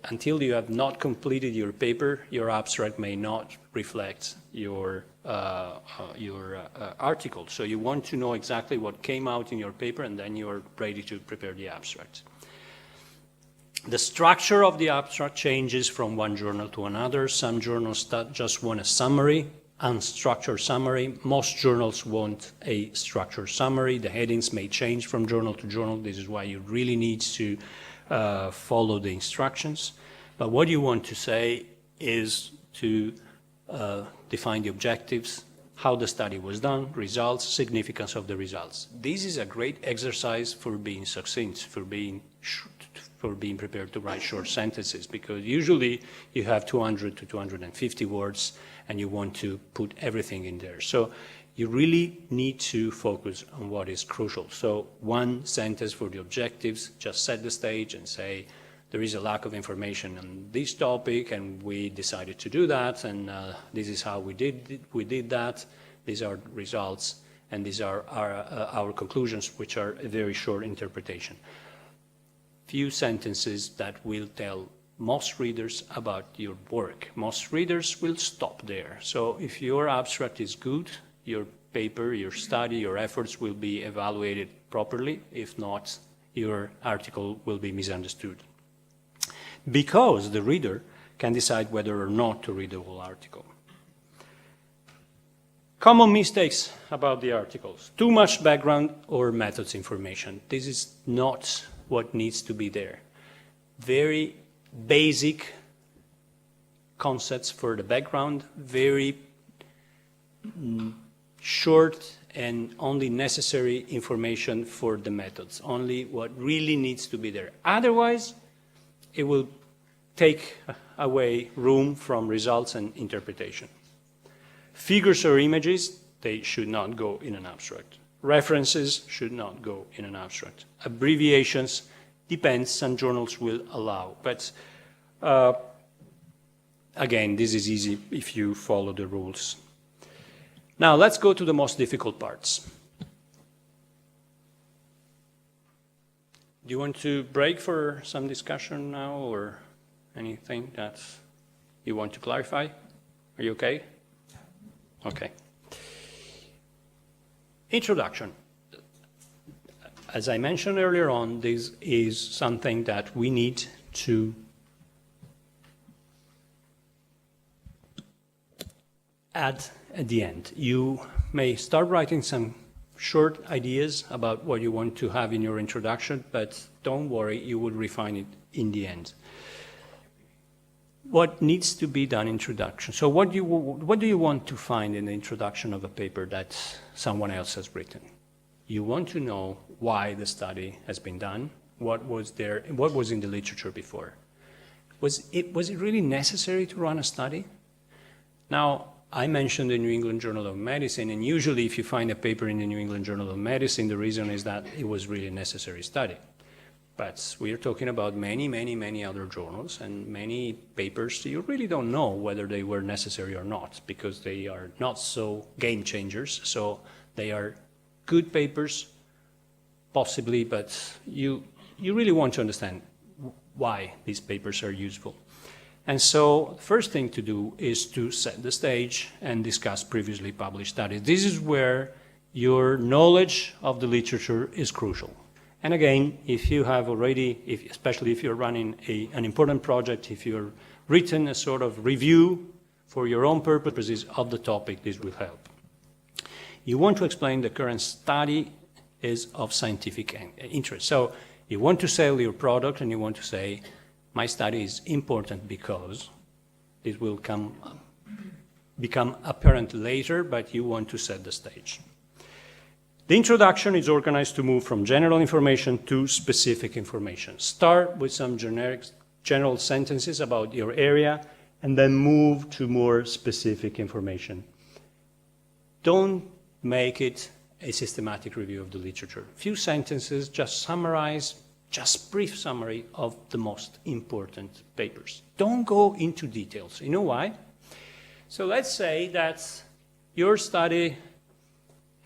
until you have not completed your paper, your abstract may not reflect your article. So you want to know exactly what came out in your paper, and then you're ready to prepare the abstract. The structure of the abstract changes from one journal to another. Some journals just want a summary, unstructured summary. Most journals want a structured summary. The headings may change from journal to journal. This is why you really need to follow the instructions. But what you want to say is to define the objectives, how the study was done, results, significance of the results. This is a great exercise for being succinct, for being prepared to write short sentences, because usually you have 200 to 250 words and you want to put everything in there. So you really need to focus on what is crucial. So one sentence for the objectives, just set the stage and say, there is a lack of information on this topic and we decided to do that, and this is how we did that. These are results, and these are our conclusions, which are a very short interpretation. Few sentences that will tell most readers about your work. Most readers will stop there. So if your abstract is good, your paper, your study, your efforts will be evaluated properly. If not, your article will be misunderstood. Because the reader can decide whether or not to read the whole article. Common mistakes about the articles. Too much background or methods information. This is not what needs to be there. Very basic concepts for the background, very short and only necessary information for the methods, only what really needs to be there. Otherwise, it will take away room from results and interpretation. Figures or images, they should not go in an abstract. References should not go in an abstract. Abbreviations, depends, some journals will allow. But again, this is easy if you follow the rules. Now let's go to the most difficult parts. Do you want to break for some discussion now or anything that you want to clarify? Are you okay? Okay. Introduction. As I mentioned earlier on, this is something that we need to add at the end. You may start writing some short ideas about what you want to have in your introduction, but don't worry, you will refine it in the end. What needs to be done in introduction? So what do you want to find in the introduction of a paper that someone else has written? You want to know why the study has been done, what was in the literature before. Was it really necessary to run a study? Now, I mentioned the New England Journal of Medicine, and usually if you find a paper in the New England Journal of Medicine, the reason is that it was really a necessary study. But we are talking about many, many, many other journals and many papers. You really don't know whether they were necessary or not because they are not so game changers. So they are good papers, possibly, but you really want to understand why these papers are useful. And so the first thing to do is to set the stage and discuss previously published studies. This is where your knowledge of the literature is crucial. And again, if you have already, especially if you're running an important project, if you've written a sort of review for your own purposes of the topic, this will help. You want to explain the current study is of scientific interest. So you want to sell your product and you want to say, my study is important because it will become apparent later, but you want to set the stage. The introduction is organized to move from general information to specific information. Start with some general sentences about your area and then move to more specific information. Don't make it a systematic review of the literature. Few sentences, just summarize, just brief summary of the most important papers. Don't go into details. You know why? So let's say that your study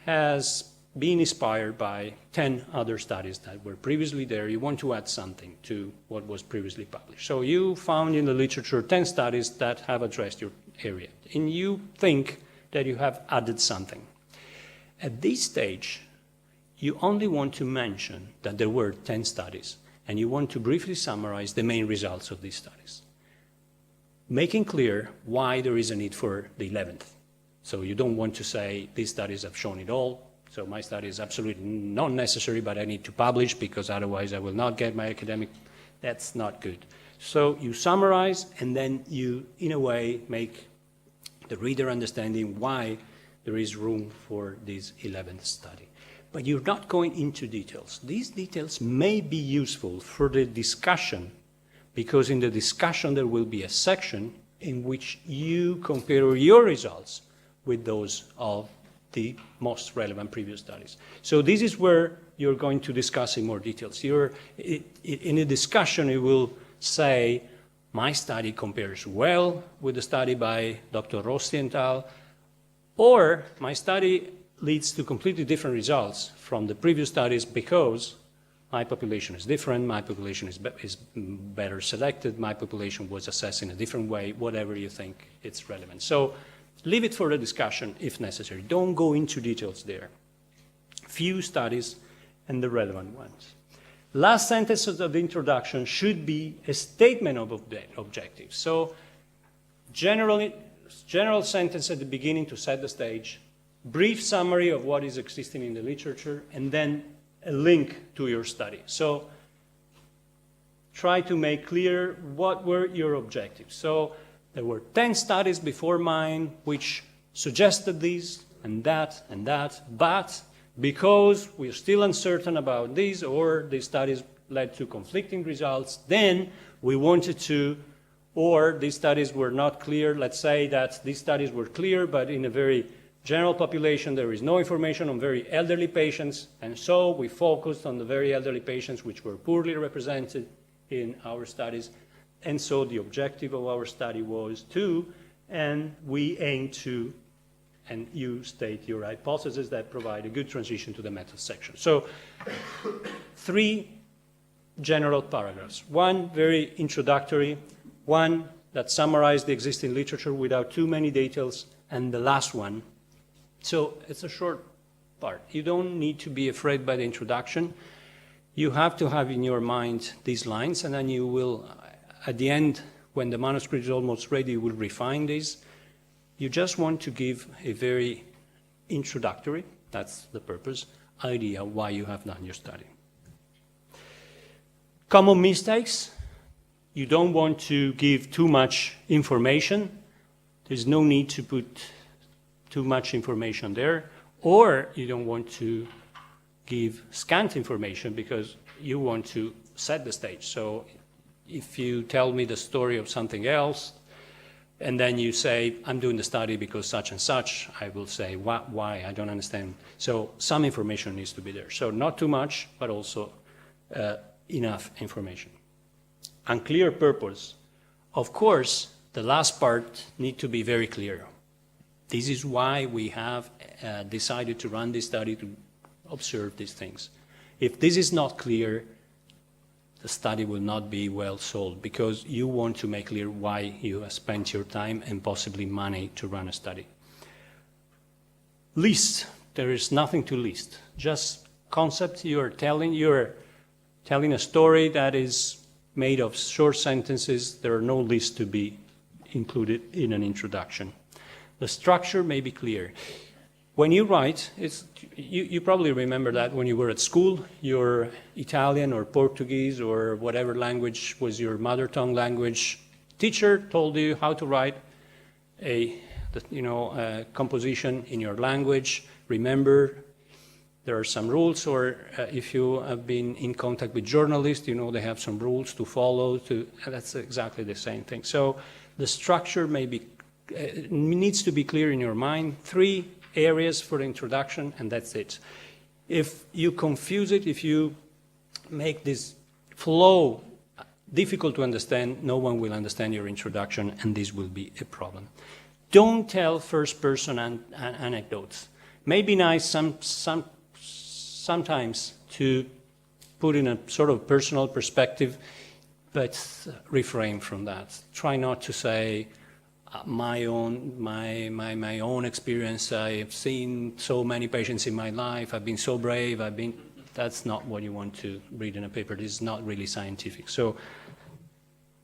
has been inspired by 10 other studies that were previously there. You want to add something to what was previously published. So you found in the literature 10 studies that have addressed your area, and you think that you have added something. At this stage, you only want to mention that there were 10 studies, and you want to briefly summarize the main results of these studies, making clear why there is a need for the 11th. So you don't want to say, these studies have shown it all, so my study is absolutely not necessary, but I need to publish because otherwise I will not get my academic. That's not good. So you summarize, and then you, in a way, make the reader understanding why there is room for this 11th study. But you're not going into details. These details may be useful for the discussion, because in the discussion there will be a section in which you compare your results with those of the most relevant previous studies. So this is where you're going to discuss in more details. In a discussion, you will say, my study compares well with the study by Dr. Rossi et al., or my study leads to completely different results from the previous studies because my population is different, my population is better selected, my population was assessed in a different way, whatever you think it's relevant. So leave it for the discussion if necessary. Don't go into details there. Few studies and the relevant ones. Last sentences of the introduction should be a statement of objectives. So general sentence at the beginning to set the stage, brief summary of what is existing in the literature, and then a link to your study. So try to make clear what were your objectives. So there were 10 studies before mine which suggested this and that, but because we're still uncertain about these or the studies led to conflicting results, then we wanted to or these studies were not clear. Let's say that these studies were clear, but in a very general population, there is no information on very elderly patients, and so we focused on the very elderly patients which were poorly represented in our studies. And so the objective of our study was to, and we aim to, and you state your hypothesis that provide a good transition to the method section. So 3 general paragraphs. One very introductory, one that summarized the existing literature without too many details, and the last one. So it's a short part. You don't need to be afraid by the introduction. You have to have in your mind these lines, and then you will, at the end, when the manuscript is almost ready, you will refine these. You just want to give a very introductory, that's the purpose, idea why you have done your study. Common mistakes. You don't want to give too much information. There's no need to put too much information there, or you don't want to give scant information because you want to set the stage. So if you tell me the story of something else, and then you say, I'm doing the study because such and such, I will say, why? I don't understand. So some information needs to be there. So not too much, but also enough information. Unclear purpose. Of course, the last part needs to be very clear. This is why we have decided to run this study to observe these things. If this is not clear, the study will not be well sold because you want to make clear why you have spent your time and possibly money to run a study. List. There is nothing to list. Just concept. You're telling a story that is made of short sentences. There are no lists to be included in an introduction. The structure may be clear. When you write, you probably remember that when you were at school, your Italian or Portuguese or whatever language was your mother tongue language, teacher told you how to write a composition in your language. Remember, there are some rules, or if you have been in contact with journalists, you know they have some rules to follow. That's exactly the same thing. So the structure needs to be clear in your mind. 3 areas for the introduction, and that's it. If you confuse it, if you make this flow difficult to understand, no one will understand your introduction, and this will be a problem. Don't tell first-person anecdotes. Maybe nice sometimes to put in a sort of personal perspective, but refrain from that. Try not to say, my own experience, I have seen so many patients in my life, I've been so brave, that's not what you want to read in a paper. This is not really scientific. So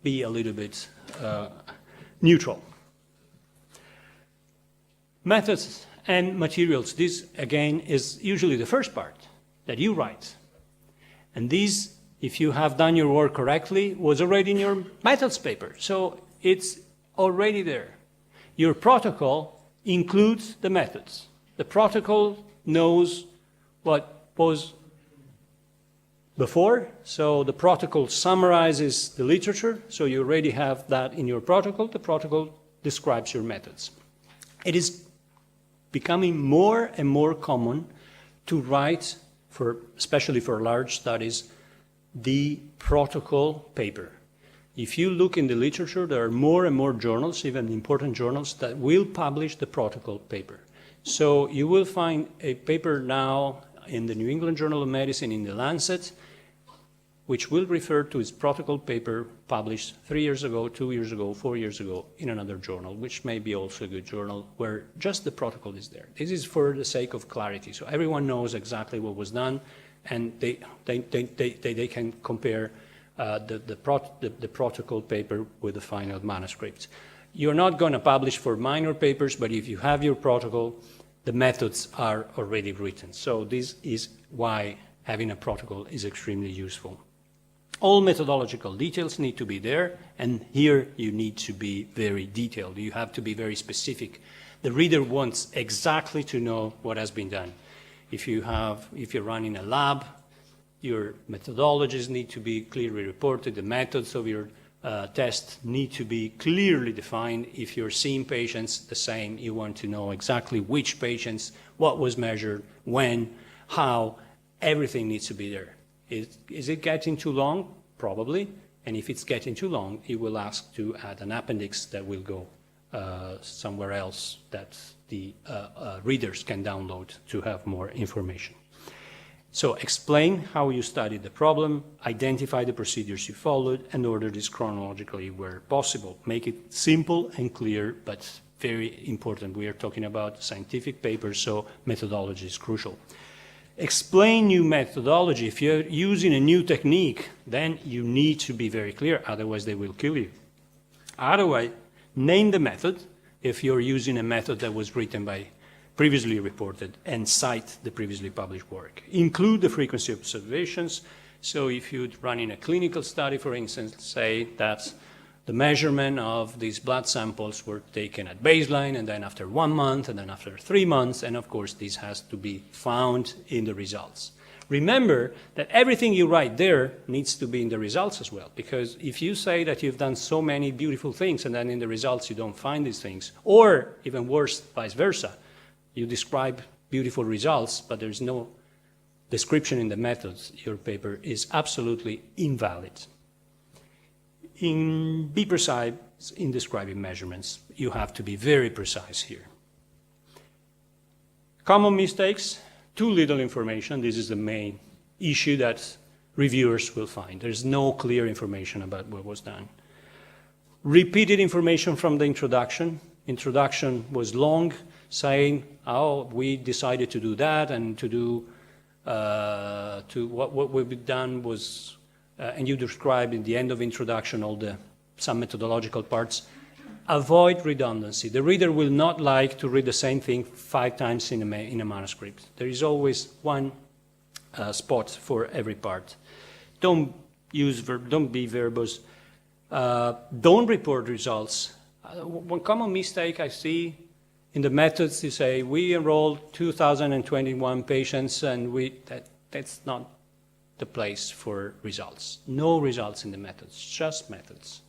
be a little bit neutral. Methods and materials. This, again, is usually the first part that you write. And this, if you have done your work correctly, was already in your methods paper. So it's already there. Your protocol includes the methods. The protocol knows what was before, so the protocol summarizes the literature, so you already have that in your protocol. The protocol describes your methods. It is becoming more and more common to write, especially for large studies, the protocol paper. If you look in the literature, there are more and more journals, even important journals, that will publish the protocol paper. So you will find a paper now in the New England Journal of Medicine, in the Lancet, which will refer to its protocol paper published 3 years ago, 2 years ago, 4 years ago in another journal, which may be also a good journal, where just the protocol is there. This is for the sake of clarity. So everyone knows exactly what was done, and they can compare the protocol paper with the final manuscript. You're not going to publish for minor papers, but if you have your protocol, the methods are already written. So this is why having a protocol is extremely useful. All methodological details need to be there, and here you need to be very detailed. You have to be very specific. The reader wants exactly to know what has been done. If you're running a lab, your methodologies need to be clearly reported, the methods of your tests need to be clearly defined. If you're seeing patients the same, you want to know exactly which patients, what was measured, when, how, everything needs to be there. Is it getting too long? Probably. And if it's getting too long, it will ask to add an appendix that will go somewhere else that the readers can download to have more information. So explain how you studied the problem, identify the procedures you followed, and order this chronologically where possible. Make it simple and clear, but very important. We are talking about scientific papers, so methodology is crucial. Explain new methodology. If you're using a new technique, then you need to be very clear, otherwise they will kill you. Otherwise, name the method if you're using a method that was written by previously reported, and cite the previously published work. Include the frequency of observations. So if you're running a clinical study, for instance, say that the measurement of these blood samples were taken at baseline, and then after 1 month, and then after 3 months, and of course this has to be found in the results. Remember that everything you write there needs to be in the results as well, because if you say that you've done so many beautiful things and then in the results you don't find these things, or even worse, vice versa, you describe beautiful results, but there's no description in the methods, your paper is absolutely invalid. Be precise in describing measurements. You have to be very precise here. Common mistakes, too little information. This is the main issue that reviewers will find. There's no clear information about what was done. Repeated information from the introduction. Introduction was long, saying, oh, we decided to do that, and to do, what we've done was, and you described in the end of introduction all some methodological parts. Avoid redundancy. The reader will not like to read the same thing 5 times in a manuscript. There is always one spot for every part. Don't be verbose. Don't report results. One common mistake I see in the methods, you say, we enrolled 2,021 patients, and that's not the place for results. No results in the methods, just methods.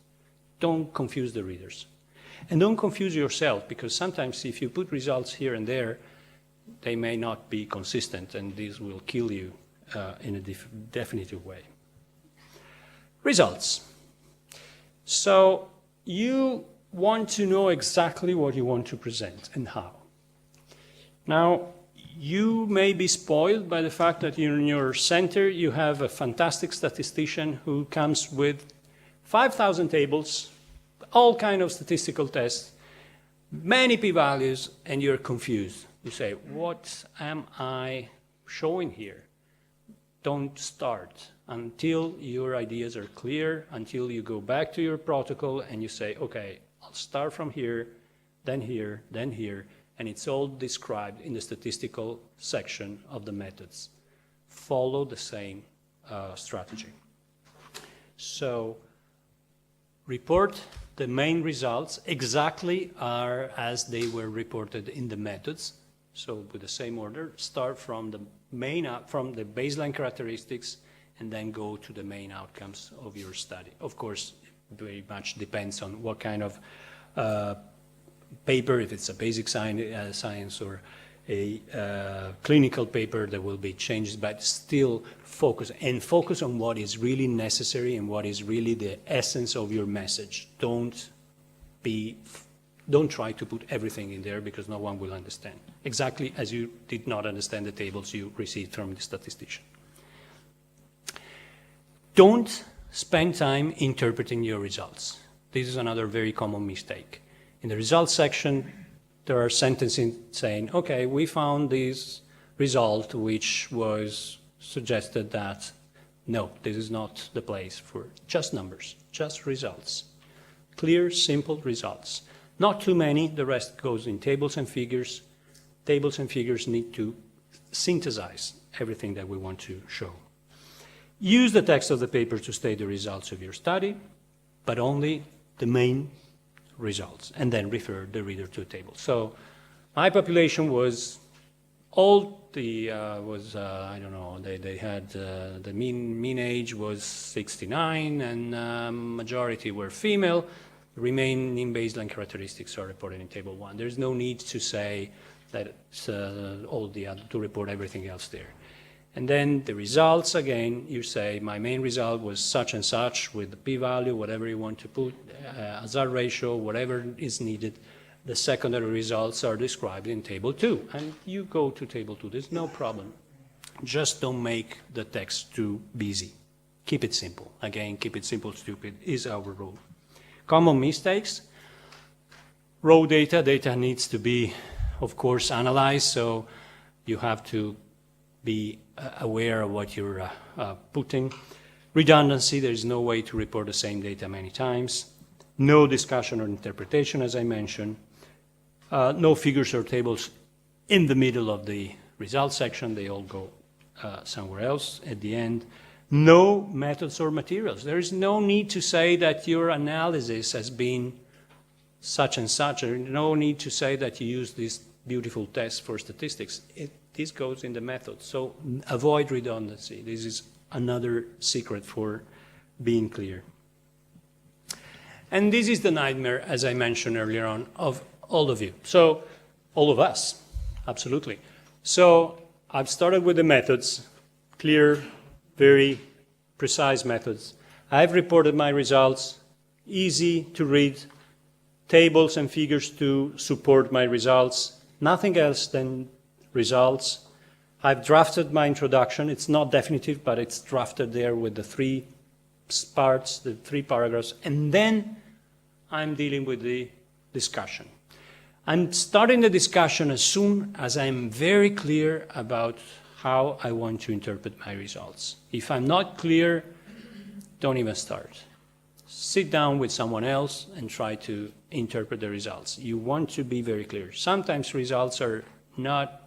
Don't confuse the readers. And don't confuse yourself, because sometimes if you put results here and there, they may not be consistent, and this will kill you in a definitive way. Results. So you want to know exactly what you want to present and how. Now, you may be spoiled by the fact that in your center you have a fantastic statistician who comes with 5,000 tables, all kinds of statistical tests, many p-values, and you're confused. You say, what am I showing here? Don't start until your ideas are clear, until you go back to your protocol and you say, okay, I'll start from here, then here, then here, and it's all described in the statistical section of the methods. Follow the same strategy. So report the main results exactly as they were reported in the methods. So with the same order, start from the baseline characteristics and then go to the main outcomes of your study. Of course, it very much depends on what kind of paper, if it's a basic science or a clinical paper, there will be changes, but still focus on what is really necessary and what is really the essence of your message. Don't try to put everything in there, because no one will understand. Exactly as you did not understand the tables you received from the statistician. Don't spend time interpreting your results. This is another very common mistake. In the results section, there are sentences saying, okay, we found this result which was suggested that, no, this is not the place for just numbers, just results. Clear, simple results. Not too many, the rest goes in tables and figures. Tables and figures need to synthesize everything that we want to show. Use the text of the paper to state the results of your study, but only the main results, and then refer the reader to a table. So my population was all the was I don't know, they had the mean age was 69 and majority were female. Remaining baseline characteristics are reported in table 1. There's no need to say that all the other, to report everything else there. And then the results, again, you say my main result was such and such with the p-value, whatever you want to put, hazard ratio, whatever is needed. The secondary results are described in table 2, and you go to table 2. There's no problem. Just don't make the text too busy. Keep it simple. Again, keep it simple, stupid is our rule. Common mistakes. Raw data needs to be, of course, analyzed, so you have to be aware of what you're putting. Redundancy, there is no way to report the same data many times. No discussion or interpretation, as I mentioned. No figures or tables in the middle of the results section. They all go somewhere else at the end. No methods or materials. There is no need to say that your analysis has been such and such. There is no need to say that you use this beautiful test for statistics. This goes in the method. So avoid redundancy. This is another secret for being clear. And this is the nightmare, as I mentioned earlier on, of all of you. So all of us, absolutely. So I've started with the methods, clear, very precise methods. I've reported my results, easy to read, tables and figures to support my results, nothing else than results. I've drafted my introduction. It's not definitive, but it's drafted there with the 3 parts, the 3 paragraphs, and then I'm dealing with the discussion. I'm starting the discussion as soon as I'm very clear about how I want to interpret my results. If I'm not clear, don't even start. Sit down with someone else and try to interpret the results. You want to be very clear. Sometimes results are not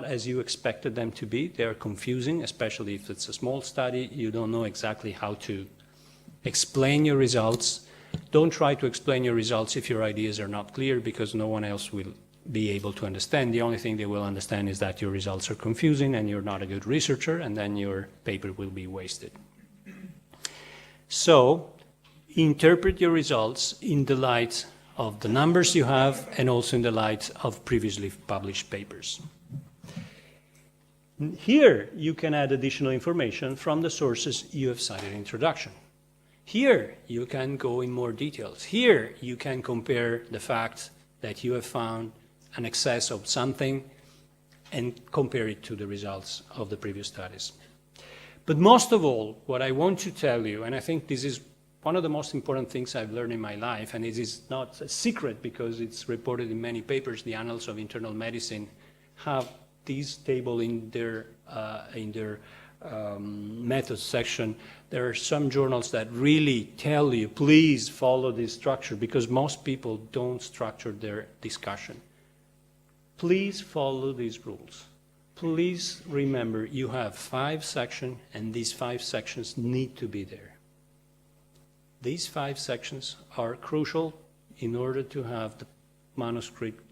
as you expected them to be. They are confusing, especially if it's a small study. You don't know exactly how to explain your results. Don't try to explain your results if your ideas are not clear, because no one else will be able to understand. The only thing they will understand is that your results are confusing and you're not a good researcher, and then your paper will be wasted. So, interpret your results in the light of the numbers you have and also in the light of previously published papers. Here, you can add additional information from the sources you have cited in introduction. Here, you can go in more details. Here, you can compare the fact that you have found an excess of something and compare it to the results of the previous studies. But most of all, what I want to tell you, and I think this is one of the most important things I've learned in my life, and it is not a secret because it's reported in many papers. The Annals of Internal Medicine have this table in their methods section. There are some journals that really tell you, please follow this structure, because most people don't structure their discussion. Please follow these rules. Please remember you have 5 sections, and these 5 sections need to be there. These 5 sections are crucial in order to have the manuscript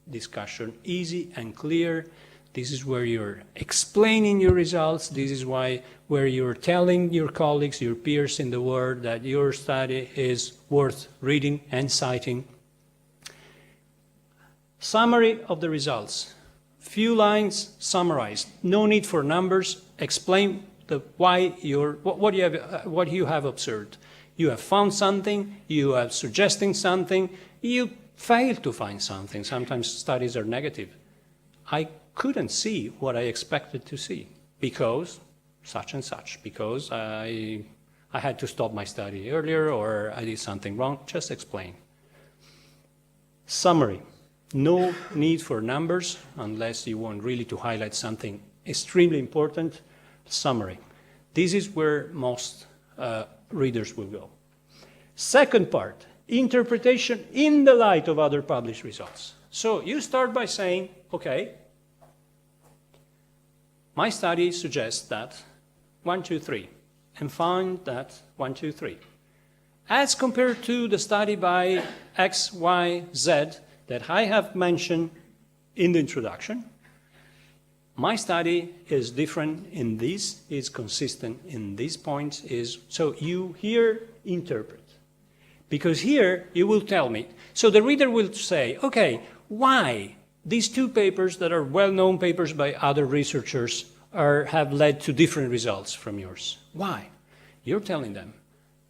discussion easy and clear. This is where you're explaining your results. This is where you're telling your colleagues, your peers in the world, that your study is worth reading and citing. Summary of the results. Few lines summarized. No need for numbers. Explain what you have observed. You have found something. You are suggesting something. You failed to find something. Sometimes studies are negative. I couldn't see what I expected to see because such and such, because I had to stop my study earlier or I did something wrong. Just explain. Summary. No need for numbers unless you want really to highlight something extremely important. Summary. This is where most readers will go. Second part, interpretation in the light of other published results. So you start by saying, okay, my study suggests that 1, 2, 3, and found that 1, 2, 3. As compared to the study by X, Y, Z that I have mentioned in the introduction. My study is different in this, is consistent in this point, so you here interpret. Because here you will tell me, so the reader will say, okay, why these two papers that are well-known papers by other researchers have led to different results from yours? Why? You're telling them,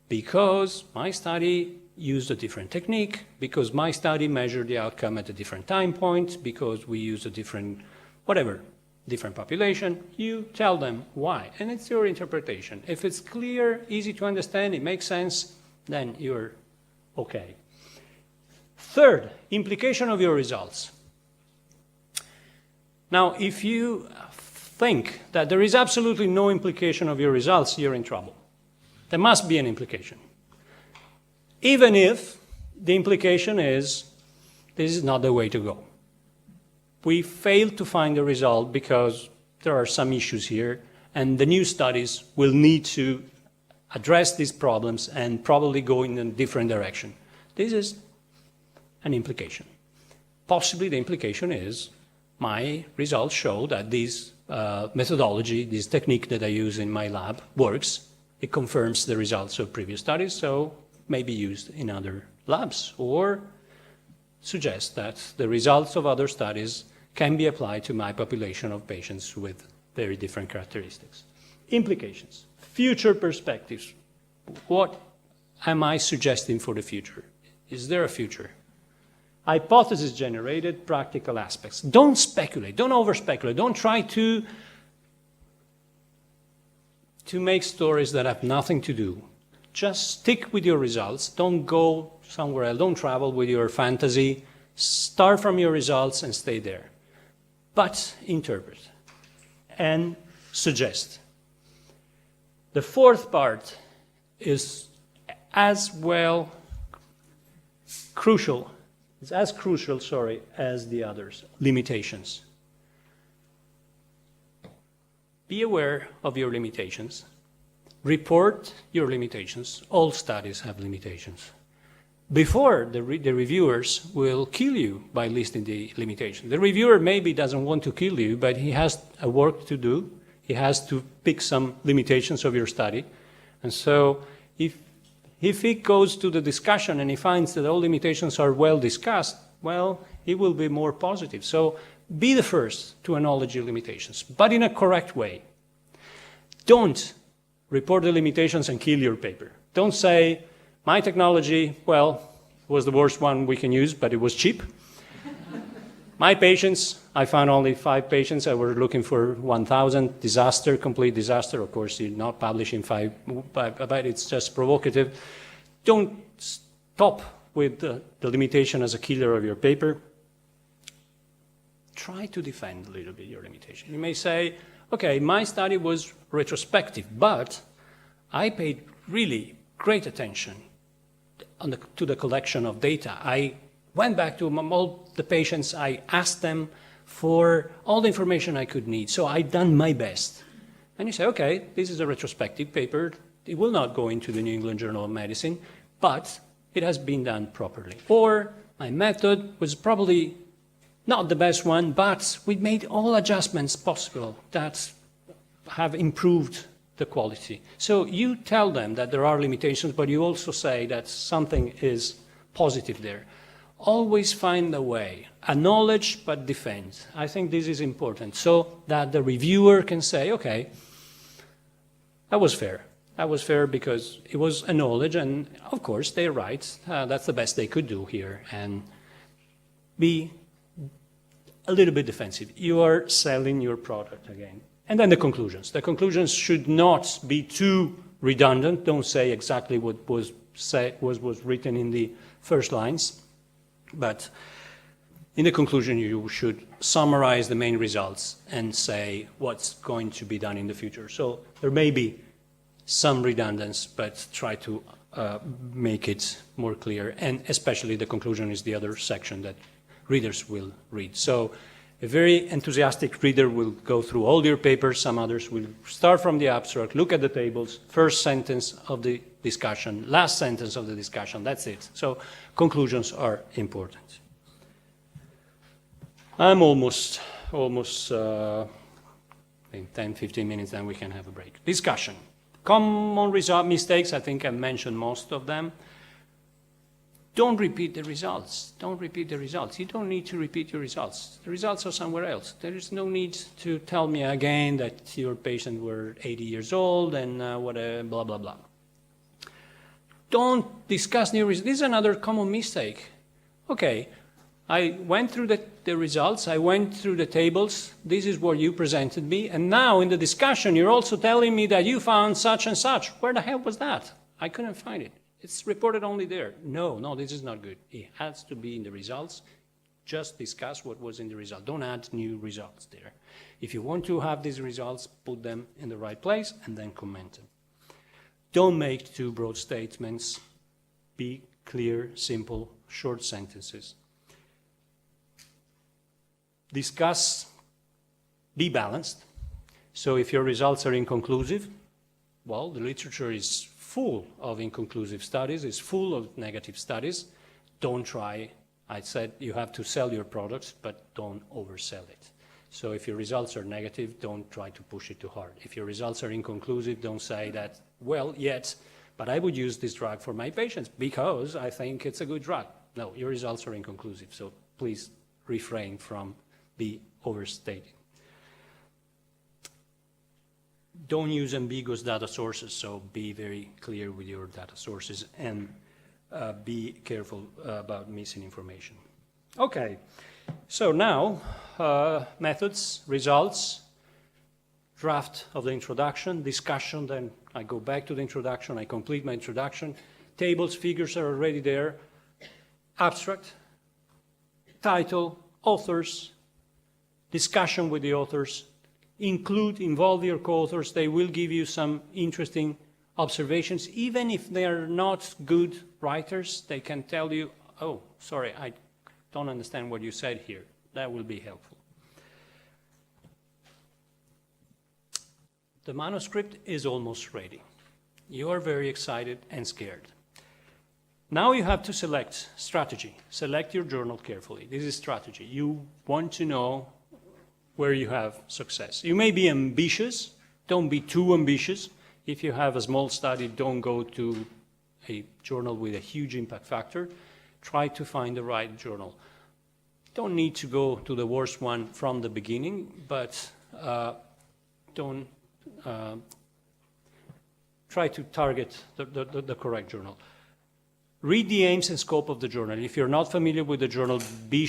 because my study used a different technique, because my study measured the outcome at a different time point, because we used a different, whatever, different population. You tell them why, and it's your interpretation. If it's clear, easy to understand, it makes sense, then you're okay. Third, implication of your results. Now, if you think that there is absolutely no implication of your results, you're in trouble. There must be an implication. Even if the implication is, this is not the way to go. We failed to find a result because there are some issues here, and the new studies will need to address these problems and probably go in a different direction. This is an implication. Possibly the implication is, my results show that this methodology, this technique that I use in my lab works. It confirms the results of previous studies, so may be used in other labs, or suggests that the results of other studies can be applied to my population of patients with very different characteristics. Implications, future perspectives. What am I suggesting for the future? Is there a future? Hypothesis generated, practical aspects. Don't speculate, don't over-speculate, don't try to make stories that have nothing to do. Just stick with your results, don't go somewhere else, don't travel with your fantasy, start from your results and stay there. But interpret and suggest. The fourth part is as well crucial, it's as crucial, as the others, limitations. Be aware of your limitations. Report your limitations. All studies have limitations. Before, the reviewers will kill you by listing the limitations. The reviewer maybe doesn't want to kill you, but he has a work to do. He has to pick some limitations of your study. And so if he goes to the discussion and he finds that all limitations are well discussed, well, he will be more positive. So be the first to acknowledge your limitations, but in a correct way. Don't report the limitations and kill your paper. Don't say, my technology, well, was the worst one we can use, but it was cheap. My patients, I found only 5 patients. I were looking for 1,000. Disaster, complete disaster. Of course, you're not publishing 5, but it's just provocative. Don't stop with the limitation as a killer of your paper. Try to defend a little bit your limitation. You may say, okay, my study was retrospective, but I paid really great attention to the collection of data. I went back to all the patients, I asked them for all the information I could need, so I've done my best. And you say, okay, this is a retrospective paper, it will not go into the New England Journal of Medicine, but it has been done properly. Or my method was probably not the best one, but we made all adjustments possible that have improved the quality. So you tell them that there are limitations, but you also say that something is positive there. Always find a way. Acknowledge but defend. I think this is important so that the reviewer can say, okay, that was fair. That was fair because it was a knowledge, and of course they're right. That's the best they could do here. And be a little bit defensive. You are selling your product again. And then the conclusions. The conclusions should not be too redundant. Don't say exactly what was written in the first lines. But in the conclusion, you should summarize the main results and say what's going to be done in the future. So there may be some redundancy, but try to make it more clear. And especially the conclusion is the other section that readers will read. So a very enthusiastic reader will go through all your papers. Some others will start from the abstract, look at the tables, first sentence of the discussion, last sentence of the discussion, that's it. So conclusions are important. I'm almost in 10, 15 minutes, then we can have a break. Discussion. Common result mistakes, I think I mentioned most of them. Don't repeat the results. Don't repeat the results. You don't need to repeat your results. The results are somewhere else. There is no need to tell me again that your patient were 80 years old and blah, blah, blah. Don't discuss new results. This is another common mistake. Okay, I went through the results, I went through the tables, this is what you presented me, and now in the discussion you're also telling me that you found such and such. Where the hell was that? I couldn't find it. It's reported only there. No, this is not good. It has to be in the results. Just discuss what was in the result. Don't add new results there. If you want to have these results, put them in the right place and then comment them. Don't make too broad statements. Be clear, simple, short sentences. Discuss, be balanced. So if your results are inconclusive, well, the literature is full of inconclusive studies, is full of negative studies. Don't try, I said you have to sell your products, but don't oversell it. So if your results are negative, don't try to push it too hard. If your results are inconclusive, don't say that, well, yet, but I would use this drug for my patients because I think it's a good drug. No, your results are inconclusive, so please refrain from be overstating. Don't use ambiguous data sources, so be very clear with your data sources and be careful about missing information. Okay, so now methods, results, draft of the introduction, discussion, then I go back to the introduction, I complete my introduction, tables, figures are already there, abstract, title, authors, discussion with the authors, involve your co-authors. They will give you some interesting observations. Even if they are not good writers, they can tell you, oh, sorry, I don't understand what you said here. That will be helpful. The manuscript is almost ready. You are very excited and scared. Now you have to select strategy. Select your journal carefully. This is strategy. You want to know where you have success. You may be ambitious. Don't be too ambitious. If you have a small study, don't go to a journal with a huge impact factor. Try to find the right journal. Don't need to go to the worst one from the beginning, but try to target the correct journal. Read the aims and scope of the journal. If you're not familiar with the journal, make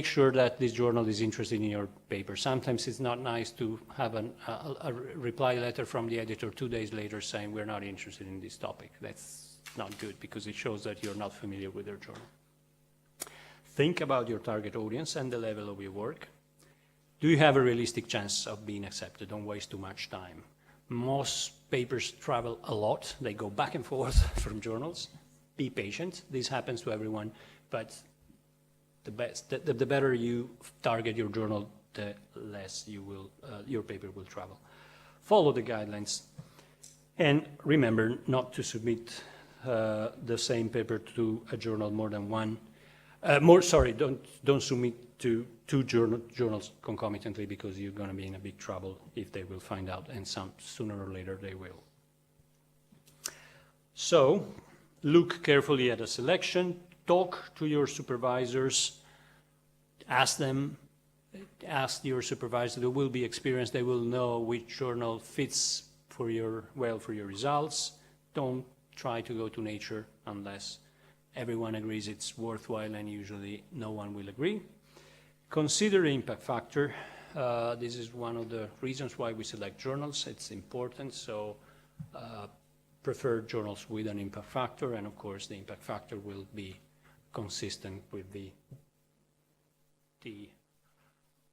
sure that this journal is interested in your paper. Sometimes it's not nice to have a reply letter from the editor 2 days later saying we're not interested in this topic. That's not good because it shows that you're not familiar with their journal. Think about your target audience and the level of your work. Do you have a realistic chance of being accepted? Don't waste too much time. Most papers travel a lot. They go back and forth from journals. Be patient. This happens to everyone, but the better you target your journal, the less your paper will travel. Follow the guidelines, and remember not to submit the same paper to a journal more than one. Don't submit to two journals concomitantly because you're going to be in a big trouble if they will find out, and sooner or later they will. So, look carefully at a selection, talk to your supervisors, ask your supervisor, they will be experienced, they will know which journal fits for your results. Don't try to go to Nature unless everyone agrees it's worthwhile, and usually no one will agree. Consider impact factor. This is one of the reasons why we select journals. It's important, so prefer journals with an impact factor, and of course the impact factor will be consistent with the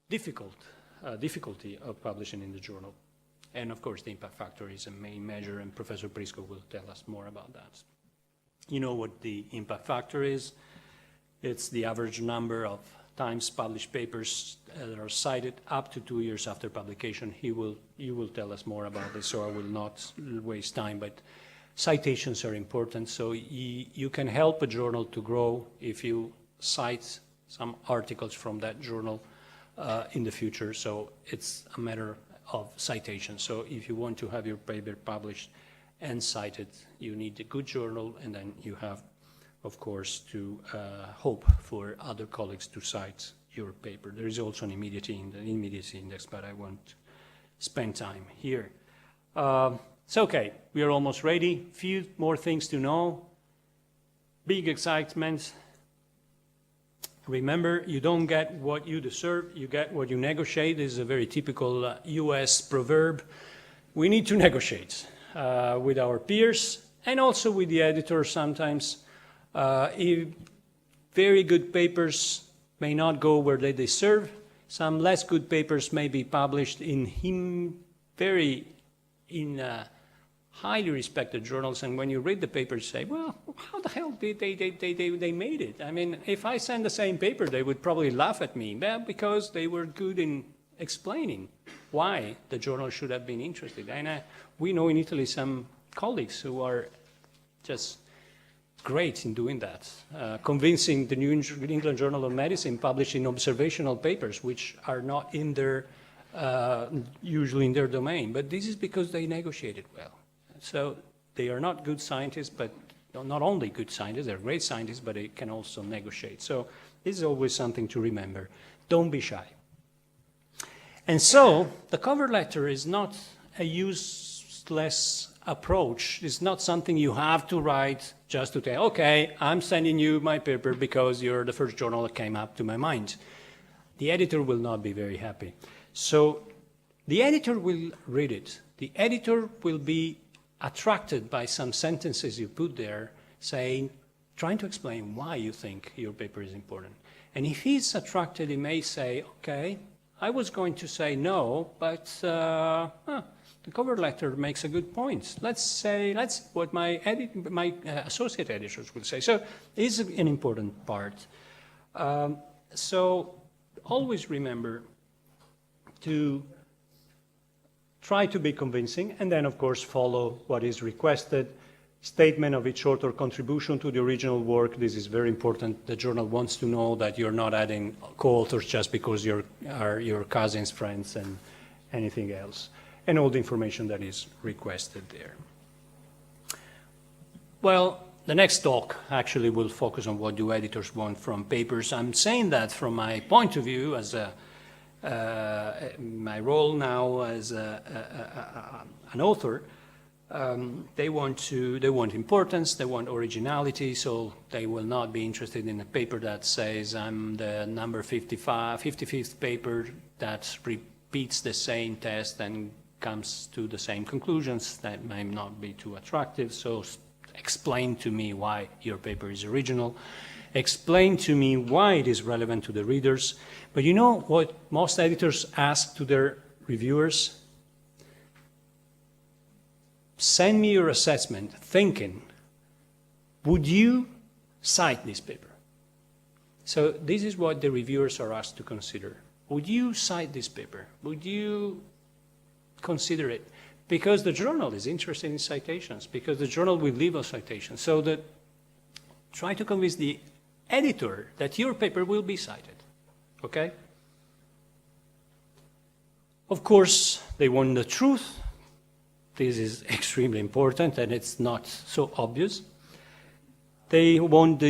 difficulty of publishing in the journal. And of course the impact factor is a main measure, and Professor Prisco will tell us more about that. You know what the impact factor is. It's the average number of times published papers that are cited up to 2 years after publication. You will tell us more about this, so I will not waste time, but citations are important. So you can help a journal to grow if you cite some articles from that journal in the future. So it's a matter of citation. So if you want to have your paper published and cited, you need a good journal, and then you have, of course, to hope for other colleagues to cite your paper. There is also an immediacy index, but I won't spend time here. It's okay, we are almost ready. Few more things to know. Big excitement. Remember, you don't get what you deserve, you get what you negotiate. This is a very typical US proverb. We need to negotiate with our peers and also with the editor sometimes. If very good papers may not go where they deserve. Some less good papers may be published in highly respected journals, and when you read the paper, you say, well, how the hell did they made it? I mean, if I send the same paper, they would probably laugh at me. Well, because they were good in explaining why the journal should have been interested. And we know in Italy some colleagues who are just great in doing that, convincing the New England Journal of Medicine, publishing observational papers, which are not in their, usually in their domain. But this is because they negotiated well. So they are not good scientists, but not only good scientists, they're great scientists, but they can also negotiate. So this is always something to remember. Don't be shy. And so the cover letter is not a useless approach. It's not something you have to write just to say, okay, I'm sending you my paper because you're the first journal that came up to my mind. The editor will not be very happy. So the editor will read it. The editor will be attracted by some sentences you put there saying, trying to explain why you think your paper is important. And if he's attracted, he may say, okay, I was going to say no, but the cover letter makes a good point. Let's what my associate editors will say. So it's an important part. So always remember to try to be convincing, and then, of course, follow what is requested. Statement of each author contribution to the original work. This is very important. The journal wants to know that you're not adding co-authors just because you're your cousins, friends, and anything else. And all the information that is requested there. Well, the next talk actually will focus on what do editors want from papers. I'm saying that from my point of view as my role now as an author. They want importance, they want originality, so they will not be interested in a paper that says I'm the number 55th paper that repeats the same test and comes to the same conclusions. That might not be too attractive, so explain to me why your paper is original. Explain to me why it is relevant to the readers. But you know what most editors ask to their reviewers? Send me your assessment thinking, would you cite this paper? So this is what the reviewers are asked to consider. Would you cite this paper? Would you consider it? Because the journal is interested in citations, because the journal will leave us citations. So that try to convince the editor that your paper will be cited, okay? Of course, they want the truth. This is extremely important, and it's not so obvious. They want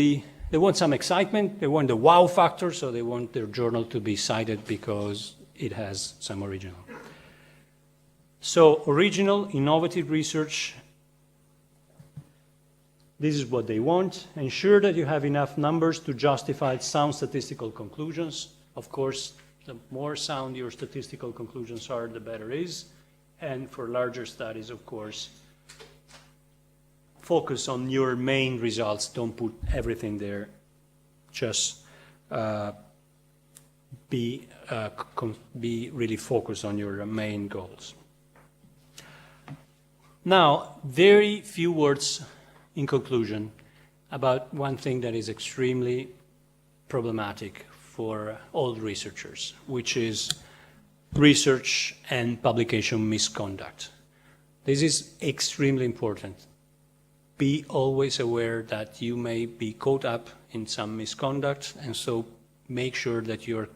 some excitement, they want the wow factor, so they want their journal to be cited because it has some original. So original, innovative research, this is what they want. Ensure that you have enough numbers to justify sound statistical conclusions. Of course, the more sound your statistical conclusions are, the better it is. And for larger studies, of course, focus on your main results. Don't put everything there. Just be really focused on your main goals. Now, very few words in conclusion about one thing that is extremely problematic for all researchers, which is research and publication misconduct. This is extremely important. Be always aware that you may be caught up in some misconduct, and so make sure that you're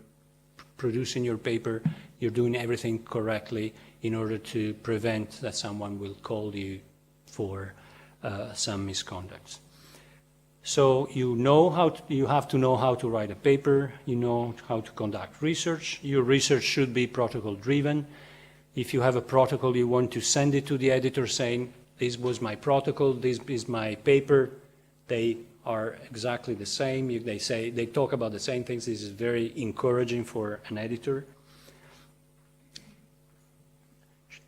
producing your paper, you're doing everything correctly in order to prevent that someone will call you for some misconduct. So you have to know how to write a paper, you know how to conduct research. Your research should be protocol driven. If you have a protocol, you want to send it to the editor saying, this was my protocol, this is my paper. They are exactly the same. They talk about the same things. This is very encouraging for an editor.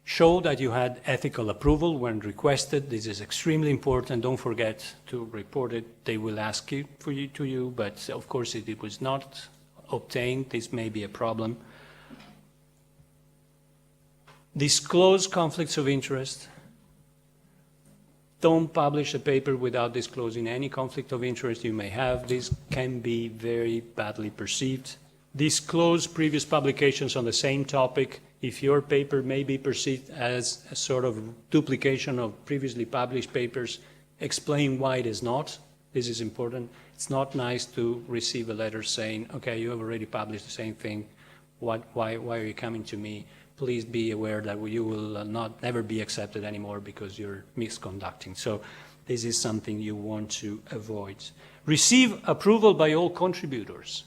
Show that you had ethical approval when requested. This is extremely important. Don't forget to report it. They will ask you to you, but of course if it was not obtained, this may be a problem. Disclose conflicts of interest. Don't publish a paper without disclosing any conflict of interest you may have. This can be very badly perceived. Disclose previous publications on the same topic. If your paper may be perceived as a sort of duplication of previously published papers, explain why it is not. This is important. It's not nice to receive a letter saying, okay, you have already published the same thing. Why are you coming to me? Please be aware that you will never be accepted anymore because you're misconducting. So this is something you want to avoid. Receive approval by all contributors.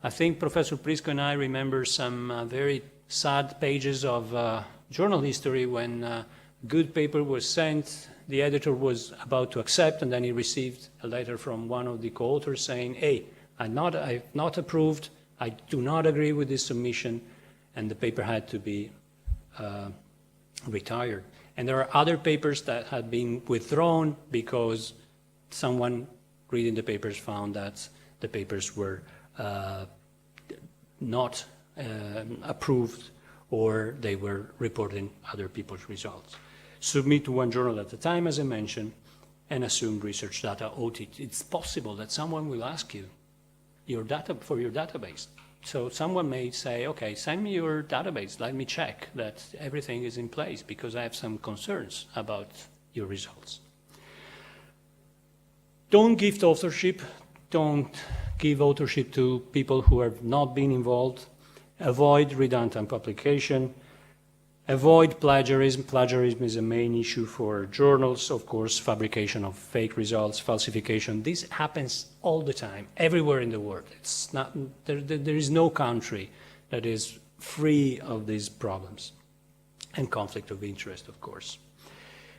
I think Professor Prisco and I remember some very sad pages of journal history when a good paper was sent, the editor was about to accept, and then he received a letter from one of the co-authors saying, hey, I've not approved, I do not agree with this submission, and the paper had to be retired. And there are other papers that had been withdrawn because someone reading the papers found that the papers were not approved, or they were reporting other people's results. Submit to one journal at a time, as I mentioned, and assume research data audit. It's possible that someone will ask you your data for your database. So someone may say, okay, send me your database, let me check that everything is in place because I have some concerns about your results. Don't gift authorship. Don't give authorship to people who have not been involved. Avoid redundant publication. Avoid plagiarism. Plagiarism is a main issue for journals. Of course, fabrication of fake results, falsification. This happens all the time, everywhere in the world. It's not, there is no country that is free of these problems. And conflict of interest, of course.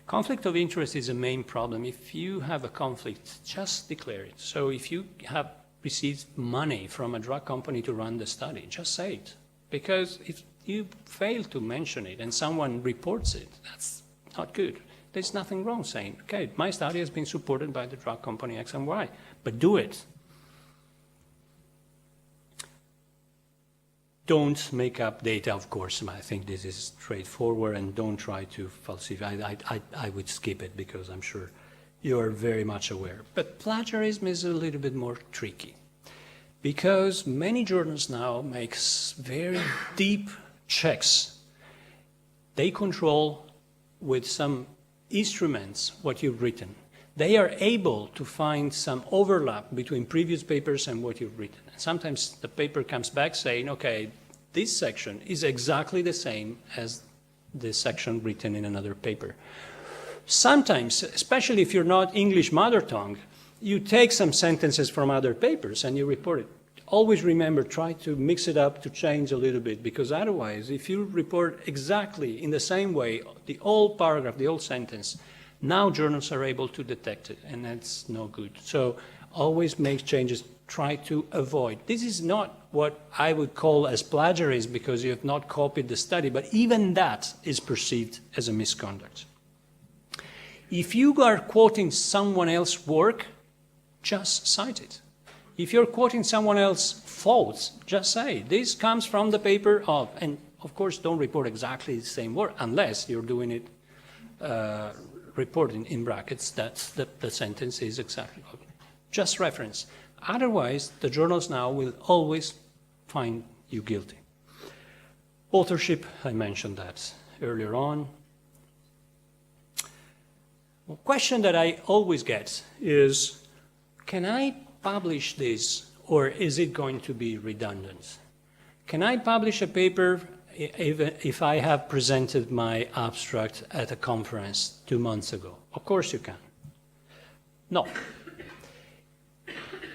Conflict of interest is a main problem. If you have a conflict, just declare it. So if you have received money from a drug company to run the study, just say it. Because if you fail to mention it and someone reports it, that's not good. There's nothing wrong saying, okay, my study has been supported by the drug company X and Y, but do it. Don't make up data, of course. I think this is straightforward, and don't try to falsify. I would skip it because I'm sure you are very much aware. But plagiarism is a little bit more tricky because many journals now make very deep checks. They control with some instruments what you've written. They are able to find some overlap between previous papers and what you've written. And sometimes the paper comes back saying, okay, this section is exactly the same as the section written in another paper. Sometimes, especially if you're not English mother tongue, you take some sentences from other papers and you report it. Always remember, try to mix it up, to change a little bit, because otherwise, if you report exactly in the same way, the old paragraph, the old sentence, now journals are able to detect it, and that's no good. So always make changes, try to avoid. This is not what I would call as plagiarism because you have not copied the study, but even that is perceived as a misconduct. If you are quoting someone else's work, just cite it. If you're quoting someone else's faults, just say, this comes from the paper of, and of course don't report exactly the same word unless you're doing it, reporting in brackets, that's the sentence is exactly, just reference. Otherwise, the journals now will always find you guilty. Authorship, I mentioned that earlier on. A question that I always get is, can I publish this or is it going to be redundant? Can I publish a paper if I have presented my abstract at a conference 2 months ago? Of course you can. No.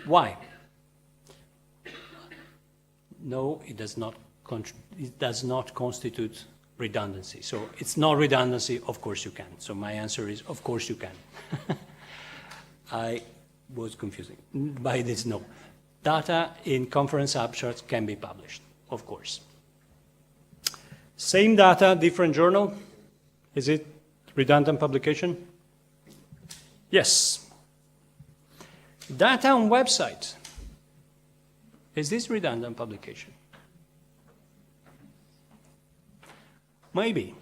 Why? No, it does not constitute redundancy. So it's not redundancy, of course you can. So my answer is, of course you can. I was confusing by this no. Data in conference abstracts can be published, of course. Same data, different journal. Is it redundant publication? Yes. Data on website. Is this redundant publication? Maybe.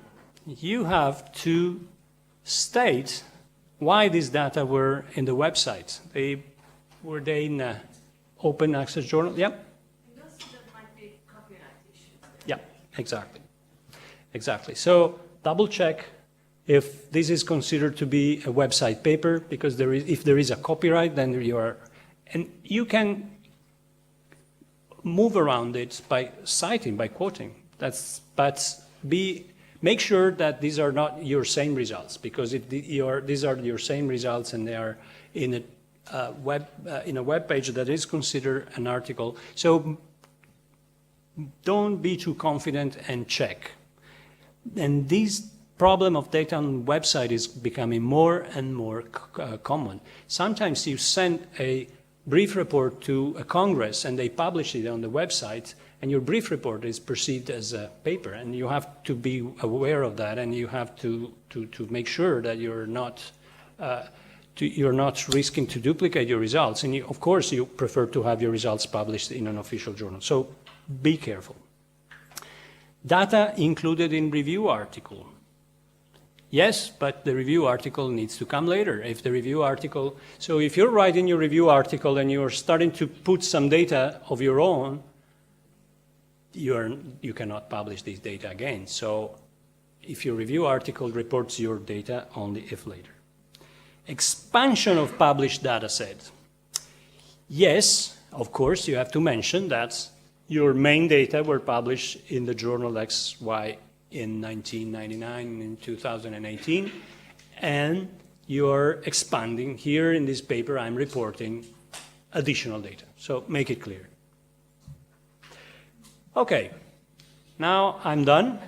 You have to state why these data were in the website. Were they in an open access journal? Yeah? Because that might be copyright issues. Yeah, exactly. Exactly. So double check if this is considered to be a website paper, because if there is a copyright, then and you can move around it by citing, by quoting. Make sure that these are not your same results, because these are your same results and they are in a web page that is considered an article. So don't be too confident and check. And this problem of data on website is becoming more and more common. Sometimes you send a brief report to a Congress and they publish it on the website, and your brief report is perceived as a paper, and you have to be aware of that, and you have to make sure that you're not risking to duplicate your results. And of course, you prefer to have your results published in an official journal. So be careful. Data included in review article. Yes, but the review article needs to come later. So if you're writing your review article and you're starting to put some data of your own, you cannot publish this data again. So if your review article reports your data, only if later. Expansion of published data set. Yes, of course, you have to mention that your main data were published in the journal XY in 1999, in 2018, and you're expanding. Here in this paper, I'm reporting additional data. So make it clear. Okay, now I'm done.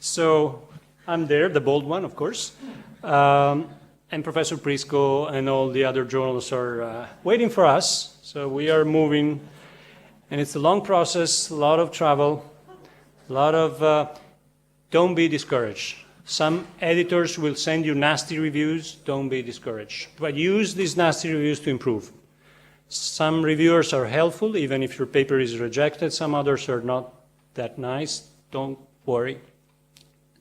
So I'm there, the bold one, of course. And Professor Prisco and all the other journalists are waiting for us. So we are moving, and it's a long process, a lot of travel, a lot of, don't be discouraged. Some editors will send you nasty reviews, don't be discouraged. But use these nasty reviews to improve. Some reviewers are helpful, even if your paper is rejected. Some others are not that nice. Don't worry.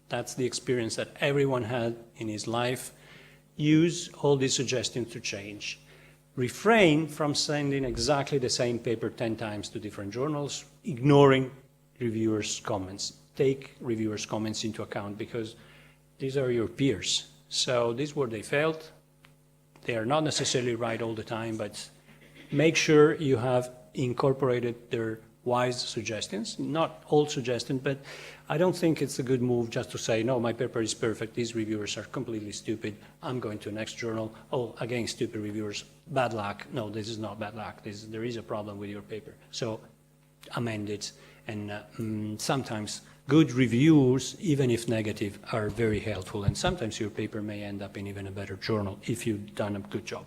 That's the experience that everyone had in his life. Use all these suggestions to change. Refrain from sending exactly the same paper 10 times to different journals, ignoring reviewers' comments. Take reviewers' comments into account, because these are your peers. So this is where they failed. They are not necessarily right all the time, but make sure you have incorporated their wise suggestions. Not all suggestions, but I don't think it's a good move just to say, no, my paper is perfect, these reviewers are completely stupid, I'm going to the next journal. Oh, again, stupid reviewers, bad luck. No, this is not bad luck. There is a problem with your paper. So amend it. And sometimes good reviews, even if negative, are very helpful. And sometimes your paper may end up in even a better journal if you've done a good job.